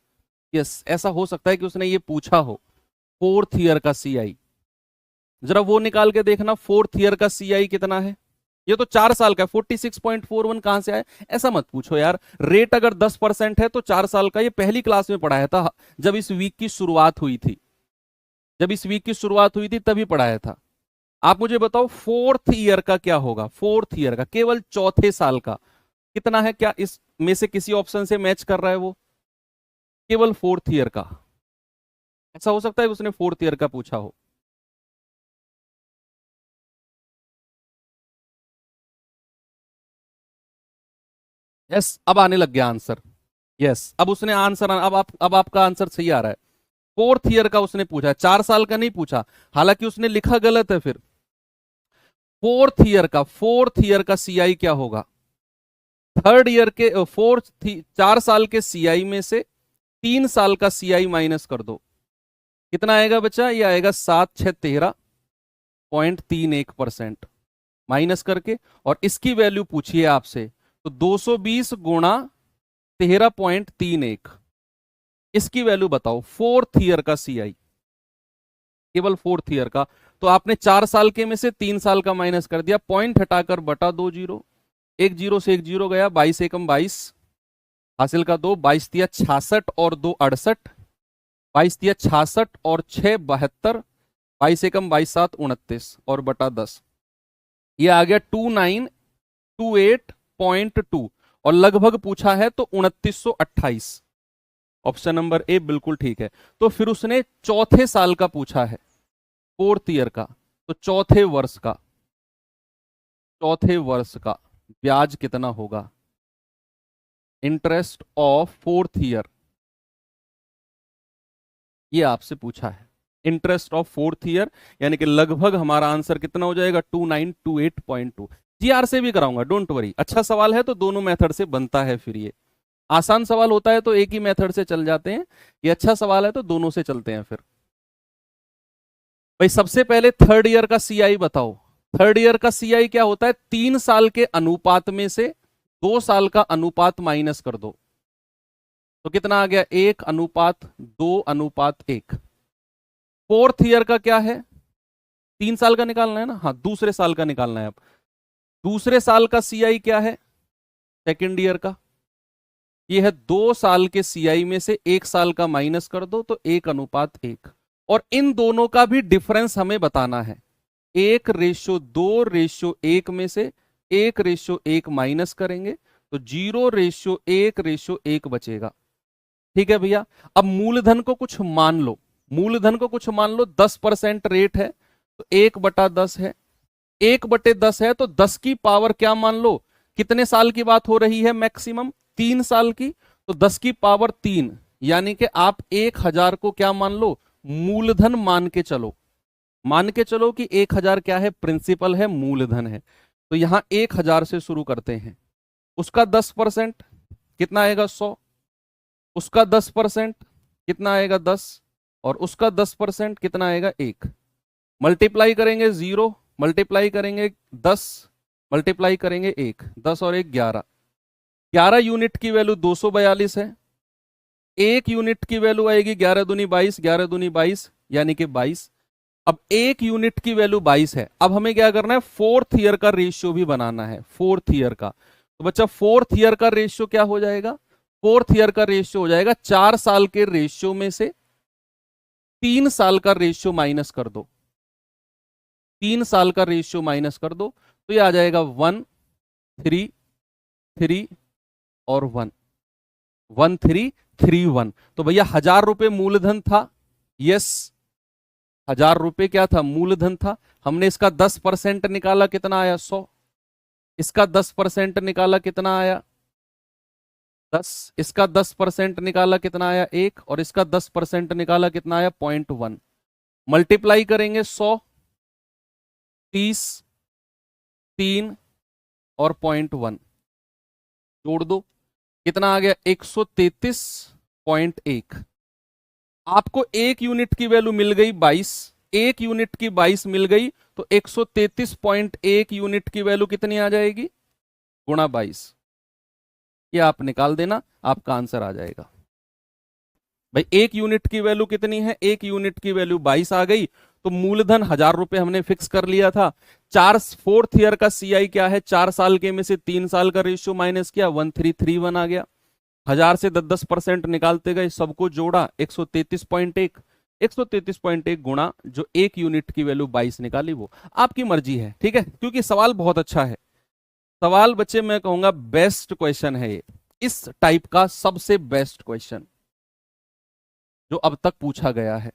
यस, ऐसा हो सकता है कि उसने ये पूछा हो, फोर्थ ईयर का सीआई। जरा वो निकाल के देखना, फोर्थ ईयर का सीआई कितना है। ये तो 4 साल का 46.41 कहां से आया? ऐसा मत पूछो यार। रेट अगर 10% है तो 4 साल का, ये पहली क्लास में पढ़ाया था जब इस वीक की शुरुआत हुई थी। जब इस वीक की शुरुआत हुई थी तभी पढ़ाया था। आप मुझे बताओ फोर्थ ईयर का क्या होगा? फोर्थ ईयर का केवल चौथे साल का कितना है? क्या इस में से किसी ऑप्शन से मैच कर रहा है वो? केवल फोर्थ ईयर का। ऐसा हो सकता है कि उसने फोर्थ ईयर का पूछा हो। यस, अब आने लग गया आंसर। यस, अब उसने आंसर, अब आपका आंसर सही आ रहा है। फोर्थ ईयर का उसने पूछा, 4 साल का नहीं पूछा। हालांकि उसने लिखा गलत है फिर। फोर्थ ईयर का सीआई क्या होगा? थर्ड ईयर के फोर्थ 4 साल के सीआई में से 3 साल का सीआई माइनस कर दो। कितना आएगा बच्चा? ये आएगा 7,613.31%। माइनस करके, और इसकी वैल्यू पूछिए आपसे, तो 220 गुणा 13.31, इसकी वैल्यू बताओ फोर्थ ईयर का सीआई, केवल फोर्थ ईयर का। तो आपने 4 साल के में से 3 साल का माइनस कर दिया, पॉइंट हटाकर बटा 2 जीरो, एक जीरो से एक जीरो गया, 22 एकम 22, हासिल का 2, 22 तिया 66 और 2 68, 22 तिया 66 और 6 72, 22 एकम 22 7 29 और बटा 10। ये आ गया 2928.2, और लगभग पूछा है तो 2928। ऑप्शन नंबर ए बिल्कुल ठीक है। तो फिर उसने चौथे साल का पूछा है, फोर्थ ईयर का, तो चौथे वर्ष का ब्याज कितना होगा? इंटरेस्ट ऑफ फोर्थ ईयर, ये आपसे पूछा है। इंटरेस्ट ऑफ फोर्थ ईयर, यानी कि लगभग हमारा आंसर कितना हो जाएगा? 2928.2। जीआर से भी कराऊंगा, डोंट वरी। अच्छा सवाल है तो दोनों मेथड से बनता है। फिर ये आसान सवाल होता है तो एक ही मेथड से चल जाते हैं, ये अच्छा सवाल है तो दोनों से चलते हैं। फिर भाई सबसे पहले थर्ड ईयर का सीआई बताओ। थर्ड ईयर का सीआई क्या होता है? 3 साल के अनुपात में से 2 साल का अनुपात माइनस कर दो, तो कितना आ गया? 1:2:1। फोर्थ ईयर का क्या है? 3 साल का निकालना है ना, हाँ दूसरे साल का निकालना है। अब दूसरे साल का सीआई क्या है? सेकेंड ईयर का ये है 2 साल के सीआई में से 1 साल का माइनस कर दो, तो 1:1। और इन दोनों का भी डिफरेंस हमें बताना है। 1:2:1 में से 1:1 माइनस करेंगे तो 0:1:1 बचेगा। ठीक है भैया। अब मूलधन को कुछ मान लो, मूलधन को कुछ मान लो 10% रेट है, तो 1/10 है। 1/10 है तो 10 की पावर क्या मान लो? कितने साल की बात हो रही है? मैक्सिमम 3 साल की, तो 10 की पावर 3, यानी कि आप 1000 को क्या मान लो? मूलधन मान के चलो। मान के चलो कि 1000 क्या है? प्रिंसिपल है, मूलधन है। तो यहां 1000 से शुरू करते हैं। उसका 10% कितना आएगा? 100। उसका 10% कितना आएगा? 10। और उसका 10% कितना आएगा? 1। मल्टीप्लाई करेंगे 0, मल्टीप्लाई करेंगे 10, मल्टीप्लाई करेंगे 1, 10 और 1 11। 11 यूनिट की वैल्यू 242 है। 1 यूनिट की वैल्यू आएगी 11 दूनी 22, 11 दूनी 22 यानी कि 22। अब 1 यूनिट की वैल्यू 22 है। अब हमें क्या करना है? फोर्थ ईयर का रेशियो भी बनाना है, फोर्थ ईयर का। तो बच्चा फोर्थ ईयर का रेशियो क्या हो जाएगा? फोर्थ ईयर का रेशियो हो जाएगा 4 साल के रेशियो में से 3 साल का रेशियो माइनस कर दो। 3 साल का रेशियो माइनस कर दो तो ये आ जाएगा 1 3 3 और 1 1 3 3 1। तो भैया 1000 रुपए मूलधन था। यस, 1000 रुपए क्या था? मूलधन था। हमने इसका 10% निकाला, कितना आया? 100। इसका 10% निकाला, कितना आया? 10। इसका 10% निकाला, कितना आया? 1। और इसका 10% निकाला, कितना आया? 0.1। मल्टीप्लाई करेंगे 100, 30, 3 और 0.1 जोड़ दो, कितना आ गया? 133.1। आपको 1 यूनिट की वैल्यू मिल गई 22। 1 यूनिट की 22 मिल गई, तो 133.1 यूनिट की वैल्यू कितनी आ जाएगी? गुणा 22। ये आप निकाल देना, आपका आंसर आ जाएगा। भाई 1 यूनिट की वैल्यू कितनी है? 1 यूनिट की वैल्यू 22 आ गई। तो मूलधन 1000 रुपए हमने फिक्स कर लिया था। फोर्थ ईयर का सीआई क्या है? 4 साल के में से 3 साल का रेशियो माइनस किया, 1331 आ गया। 1000 से 10% निकालते गए, सबको जोड़ा, 133.1। 133.1 गुणा जो 1 यूनिट की वैल्यू 22 निकाली, वो आपकी मर्जी है। ठीक है, क्योंकि सवाल बहुत अच्छा है। सवाल बच्चे मैं कहूंगा बेस्ट क्वेश्चन है ये, इस टाइप का सबसे बेस्ट क्वेश्चन जो अब तक पूछा गया है।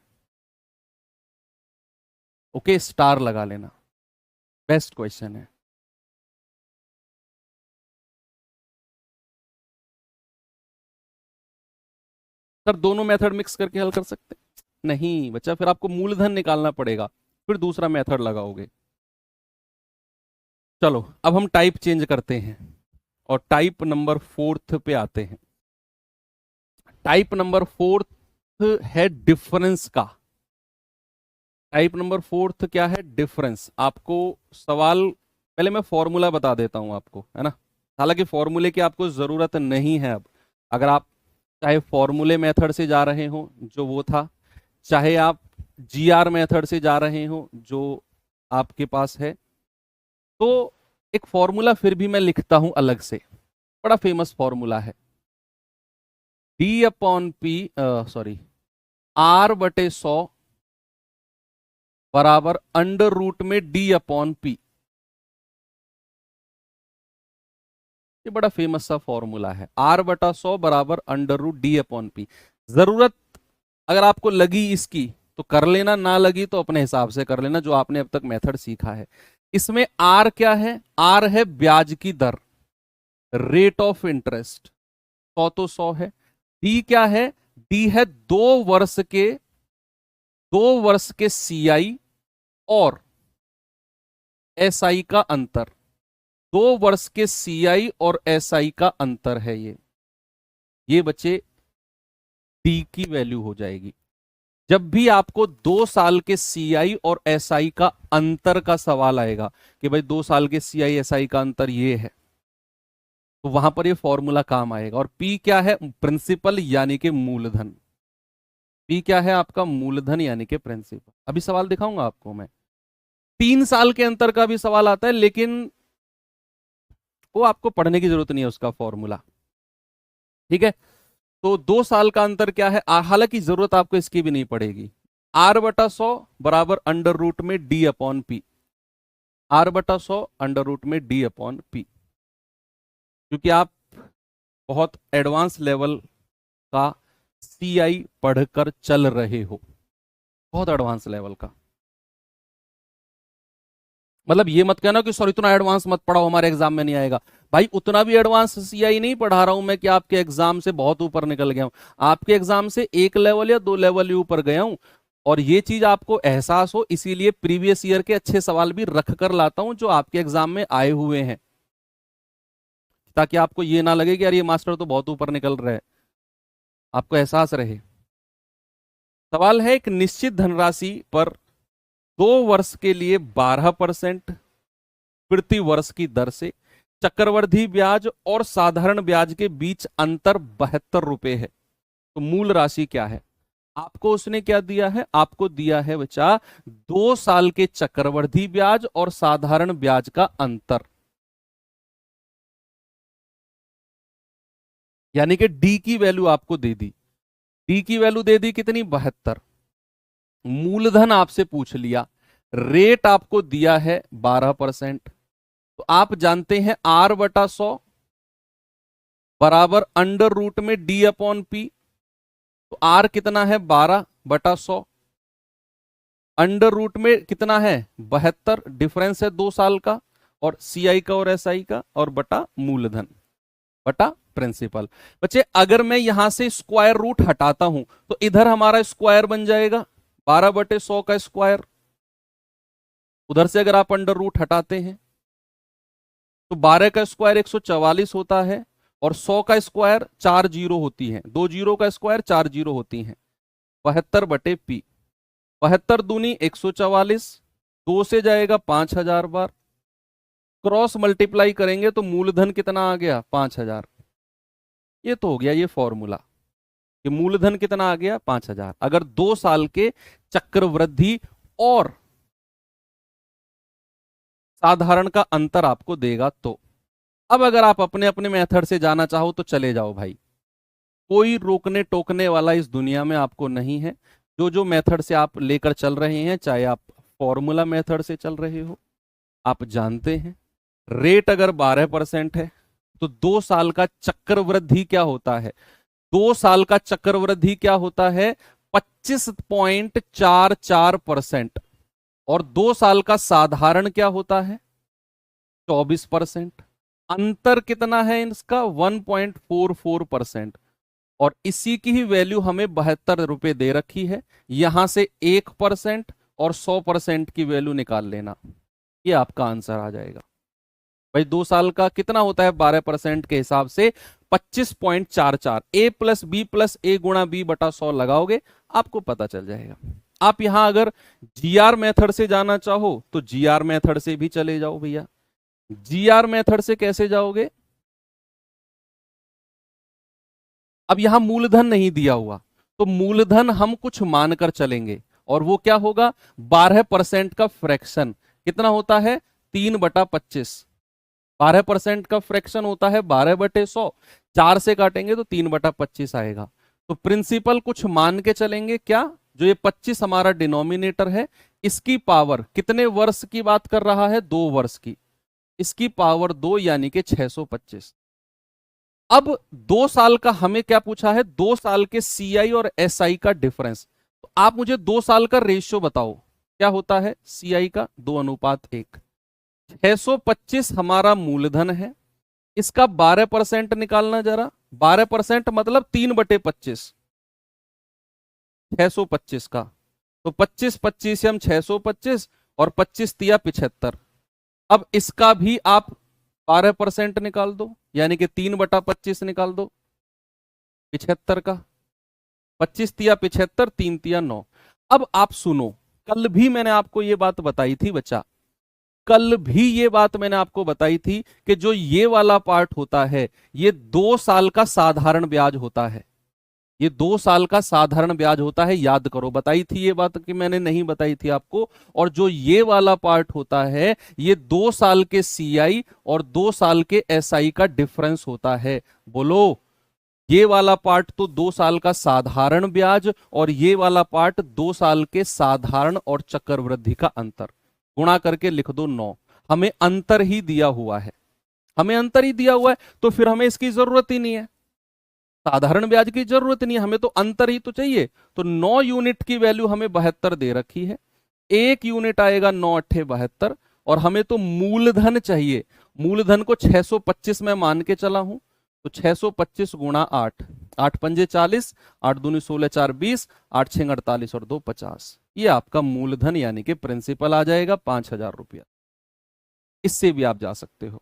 ओके, स्टार लगा लेना, बेस्ट क्वेश्चन है। सर दोनों मेथड मिक्स करके हल कर सकते नहीं बच्चा, फिर आपको मूलधन निकालना पड़ेगा, फिर दूसरा मेथड लगाओगे। चलो अब हम टाइप चेंज करते हैं और टाइप नंबर 4 पे आते हैं। टाइप नंबर 4 है डिफरेंस का। टाइप नंबर 4 क्या है? डिफरेंस। आपको सवाल, पहले मैं फॉर्मूला बता देता हूं आपको, है ना। हालांकि फॉर्मूले की आपको जरूरत नहीं है अब। अगर आप चाहे फॉर्मूले मेथड से जा रहे हो जो वो था, चाहे आप जीआर मेथड से जा रहे हो जो आपके पास है, तो एक फॉर्मूला फिर भी मैं लिखता हूं अलग से, बड़ा फेमस फॉर्मूला है। D/P, सॉरी, R/100 बराबर अंडर रूट में D/P। ये बड़ा फेमस सा फॉर्मूला है, R/100 बराबर अंडर रूट D/P। जरूरत अगर आपको लगी इसकी तो कर लेना, ना लगी तो अपने हिसाब से कर लेना, जो आपने अब तक मेथड सीखा है। इसमें R क्या है? R है ब्याज की दर, रेट ऑफ इंटरेस्ट। 100 तो 100 है। D क्या है? D है 2 वर्ष के सीआई और एसआई का अंतर। 2 वर्ष के सीआई और एसआई का अंतर है ये बच्चे डी की वैल्यू हो जाएगी। जब भी आपको 2 साल के सीआई और एसआई का अंतर का सवाल आएगा कि भाई 2 साल के सीआई एसआई का अंतर ये है, तो वहां पर ये फॉर्मूला काम आएगा। और पी क्या है? प्रिंसिपल यानी कि मूलधन। पी क्या है आपका? मूलधन यानी कि प्रिंसिपल। अभी सवाल दिखाऊंगा आपको मैं। 3 साल के अंतर का भी सवाल आता है, लेकिन वो आपको पढ़ने की जरूरत नहीं है उसका फॉर्मूला। ठीक है, तो 2 साल का अंतर क्या है? हालांकि जरूरत आपको इसकी भी नहीं पड़ेगी। R/100 बराबर अंडर रूट में D upon P. R/100 under root में डी अपॉन पी। क्योंकि आप बहुत एडवांस लेवल का सीआई पढ़कर चल रहे हो, बहुत एडवांस लेवल का। मतलब ये मत कहना कि सर इतना एडवांस मत पढ़ाओ, हमारे एग्जाम में नहीं आएगा। भाई उतना भी एडवांस सीआई नहीं पढ़ा रहा हूं मैं कि आपके एग्जाम से बहुत ऊपर निकल गया हूं। आपके एग्जाम से 1 लेवल या 2 लेवल ही ऊपर गया हूं। और ये चीज आपको एहसास हो, इसीलिए प्रीवियस ईयर के अच्छे सवाल भी रख कर लाता हूं जो आपके एग्जाम में आए हुए हैं, ताकि आपको ये ना लगे कि यार ये मास्टर तो बहुत ऊपर निकल रहे हैं, आपको एहसास रहे। सवाल है, एक निश्चित धनराशि पर 2 वर्ष के लिए 12% प्रति वर्ष की दर से चक्रवृद्धि ब्याज और साधारण ब्याज के बीच अंतर 72 रुपए है, तो मूल राशि क्या है? आपको उसने क्या दिया है? आपको दिया है बच्चा 2 साल के चक्रवृद्धि ब्याज और साधारण ब्याज का अंतर, यानी कि डी की वैल्यू आपको दे दी। डी की वैल्यू दे दी कितनी? 72। मूलधन आपसे पूछ लिया, रेट आपको दिया है 12%। तो आप जानते हैं R/100 बराबर अंडर रूट में डी अपॉन पी। तो R कितना है? 12/100। अंडर रूट में कितना है? 72। डिफरेंस है 2 साल का, और सीआई का और एसआई का, और बटा मूलधन बटा प्रिंसिपल। बच्चे अगर मैं यहां से स्क्वायर रूट हटाता हूं तो इधर हमारा स्क्वायर बन जाएगा 12/100 का स्क्वायर। उधर से अगर आप अंडर रूट हटाते हैं तो 12 का स्क्वायर 144 होता है, और 100 का स्क्वायर 4 जीरो होती है, 2 जीरो का स्क्वायर 4 जीरो होती है। 72/P। 72 दूनी 144, 2 से जाएगा 5000 बार, क्रॉस मल्टीप्लाई करेंगे तो मूलधन कितना आ गया? 5000। ये तो हो गया ये फॉर्मूला कि मूलधन कितना आ गया? 5000। अगर 2 साल के चक्रवृद्धि और साधारण का अंतर आपको देगा तो। अब अगर आप अपने अपने मेथड से जाना चाहो तो चले जाओ भाई, कोई रोकने टोकने वाला इस दुनिया में आपको नहीं है। जो जो मेथड से आप लेकर चल रहे हैं, चाहे आप फॉर्मूला मेथड से चल रहे हो, आप जानते हैं रेट अगर 12% है तो 2 साल का चक्रवृद्धि क्या होता है? 2 साल का चक्रवृद्धि क्या होता है? 25.44%। और 2 साल का साधारण क्या होता है? 24%। अंतर कितना है इसका? 1.44%। और इसी की ही वैल्यू हमें 72 रुपए दे रखी है। यहां से 1% और 100% की वैल्यू निकाल लेना, ये आपका आंसर आ जाएगा। भाई 2 साल का कितना होता है 12% के हिसाब से? 25.44। ए प्लस बी प्लस ए गुणा बी बटा 100 लगाओगे, आपको पता चल जाएगा। आप यहां अगर जीआर मेथड से जाना चाहो तो जीआर मेथड से भी चले जाओ भैया। जीआर मेथड से कैसे जाओगे? अब यहां मूलधन नहीं दिया हुआ, तो मूलधन हम कुछ मानकर चलेंगे, और वो क्या होगा? 12% का फ्रैक्शन कितना होता है? 3/25। 12% का फ्रैक्शन होता है 12/100। 4 से काटेंगे तो 3/25 आएगा। तो प्रिंसिपल कुछ मान के चलेंगे क्या? जो ये 25 हमारा डिनोमिनेटर है, इसकी पावर कितने वर्ष की बात कर रहा है? 2 वर्ष की। इसकी पावर 2 यानी कि 625। अब 2 साल का हमें क्या पूछा है? 2 साल के सीआई और एसआई का डिफरेंस। तो आप मुझे 2 साल का रेशियो बताओ क्या होता है सीआई का? 2:1। 625 हमारा मूलधन है, इसका 12% निकालना जरा। 12% मतलब 3/25 625 का। तो 25 हम 625, और 25 तिया 75। अब इसका भी आप 12% निकाल दो, यानी कि 3/25 निकाल दो 75 का। 25 तिया 75, 3 तिया 9। अब आप सुनो, कल भी मैंने आपको ये बात बताई थी बच्चा, कल भी ये बात मैंने आपको बताई थी कि जो ये वाला पार्ट होता है ये 2 साल का साधारण ब्याज होता है, ये 2 साल का साधारण ब्याज होता है, याद करो, बताई थी ये बात कि मैंने नहीं बताई थी आपको। और जो ये वाला पार्ट होता है ये 2 साल के सीआई और 2 साल के एसआई का डिफरेंस होता है। बोलो, ये वाला पार्ट तो 2 साल का साधारण ब्याज और ये वाला पार्ट 2 साल के साधारण और चक्रवृद्धि का अंतर, गुणा करके लिख दो 9। हमें अंतर ही दिया हुआ है, हमें अंतर ही दिया हुआ है, तो फिर हमें इसकी जरूरत ही नहीं है, साधारण ब्याज की जरूरत नहीं है, हमें तो अंतर ही तो चाहिए। तो 9 यूनिट की वैल्यू हमें 72 दे रखी है, 1 यूनिट आएगा 9 अट्ठे 72, और हमें तो मूलधन चाहिए। मूलधन को 625 में मान के चला हूं, तो 625 गुणा 8, 8 पंजे 40, 8 दूनी 16, 4 20, 8 6 48 और 2 50, ये आपका मूलधन यानी कि प्रिंसिपल आ जाएगा 5,000 रुपया। इससे भी आप जा सकते हो।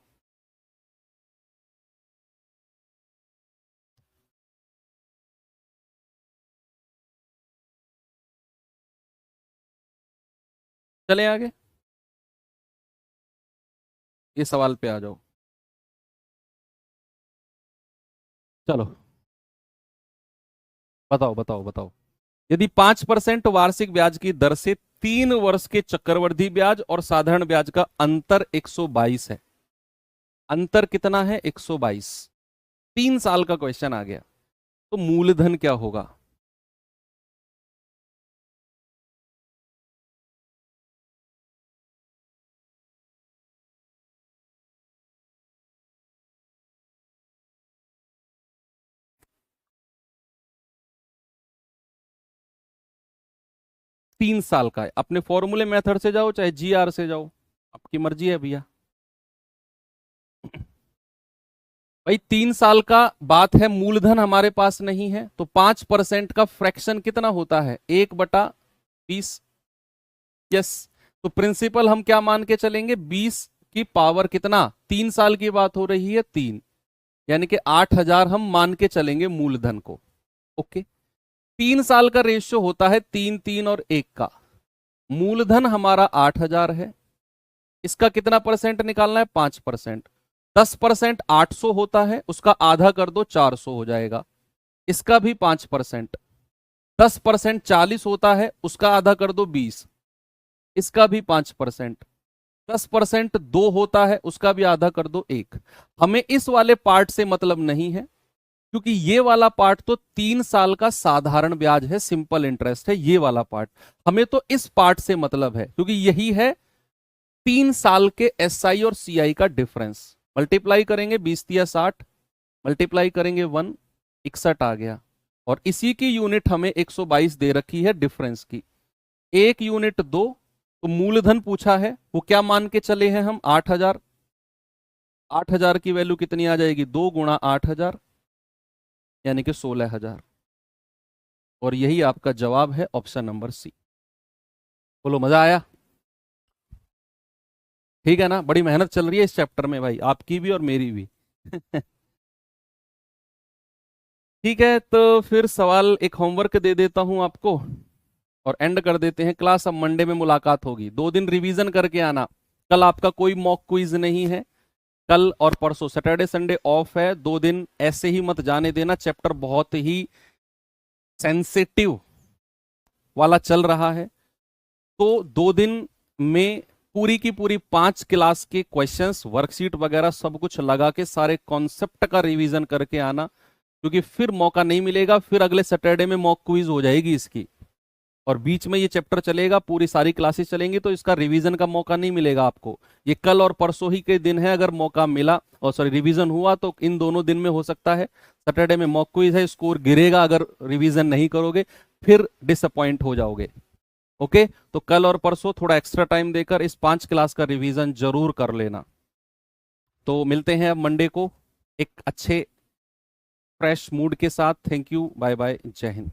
चले आगे, ये सवाल पे आ जाओ। चलो बताओ बताओ बताओ। यदि 5% वार्षिक ब्याज की दर से 3 वर्ष के चक्रवृद्धि ब्याज और साधारण ब्याज का अंतर 122 है, अंतर कितना है 122, 3 साल का क्वेश्चन आ गया, तो मूलधन क्या होगा? 3 साल का है, अपने फॉर्मूले मेथड से जाओ चाहे जीआर से जाओ, आपकी मर्जी है भैया। भाई 3 साल का बात है, मूलधन हमारे पास नहीं है, तो 5% का फ्रैक्शन कितना होता है 1/20। यस, तो प्रिंसिपल हम क्या मान के चलेंगे, 20 की पावर कितना, 3 साल की बात हो रही है 3, यानी कि 8,000 हम मान के चलेंगे मूलधन को। ओके, 3 साल का रेशियो होता है 3 3 और 1 का, मूलधन हमारा 8,000 है, इसका कितना परसेंट निकालना है 5%, 10% 800 होता है, उसका आधा कर दो 400 हो जाएगा, इसका भी 5%, 10% 40 होता है, उसका आधा कर दो 20, इसका भी 5%, 10% 2 होता है, उसका भी आधा कर दो 1। हमें इस वाले पार्ट से मतलब नहीं है, क्योंकि ये वाला पार्ट तो 3 साल का साधारण ब्याज है, सिंपल इंटरेस्ट है ये वाला पार्ट, हमें तो इस पार्ट से मतलब है, क्योंकि यही है 3 साल के एसआई और सीआई का डिफरेंस। मल्टीप्लाई करेंगे 20×60, मल्टीप्लाई करेंगे 1, 61 आ गया, और इसी की यूनिट हमें 122 दे रखी है डिफरेंस की, 1 यूनिट 2, तो मूलधन पूछा है वो क्या मान के चले हैं हम 8,000, 8,000 की वैल्यू कितनी आ जाएगी 2 गुणा 8,000 यानी कि 16,000, और यही आपका जवाब है ऑप्शन नंबर सी। बोलो मजा आया? ठीक है ना, बड़ी मेहनत चल रही है इस चैप्टर में भाई, आपकी भी और मेरी भी। ठीक है, तो फिर सवाल एक होमवर्क दे देता हूं आपको और एंड कर देते हैं क्लास। अब मंडे में मुलाकात होगी, 2 दिन रिवीजन करके आना, कल आपका कोई मॉक क्विज नहीं है, कल और परसों सैटरडे संडे ऑफ है, 2 दिन ऐसे ही मत जाने देना, चैप्टर बहुत ही सेंसिटिव वाला चल रहा है, तो 2 दिन में पूरी की पूरी 5 क्लास के क्वेश्चंस वर्कशीट वगैरह सब कुछ लगा के सारे कॉन्सेप्ट का रिवीजन करके आना, क्योंकि फिर मौका नहीं मिलेगा, फिर अगले सैटरडे में मॉक क्विज हो जाएगी इसकी, और बीच में ये चैप्टर चलेगा, पूरी सारी क्लासेस चलेंगी, तो इसका रिवीजन का मौका नहीं मिलेगा आपको। ये कल और परसों ही के दिन है, अगर मौका मिला और सॉरी रिवीजन हुआ तो इन दोनों दिन में हो सकता है, सैटरडे में मॉक क्विज है, स्कोर गिरेगा अगर रिवीजन नहीं करोगे, फिर डिसअपॉइंट हो जाओगे। ओके, तो कल और परसों थोड़ा एक्स्ट्रा टाइम देकर इस 5 क्लास का रिवीजन जरूर कर लेना। तो मिलते हैं अब मंडे को एक अच्छे फ्रेश मूड के साथ। थैंक यू, बाय बाय, जय हिंद।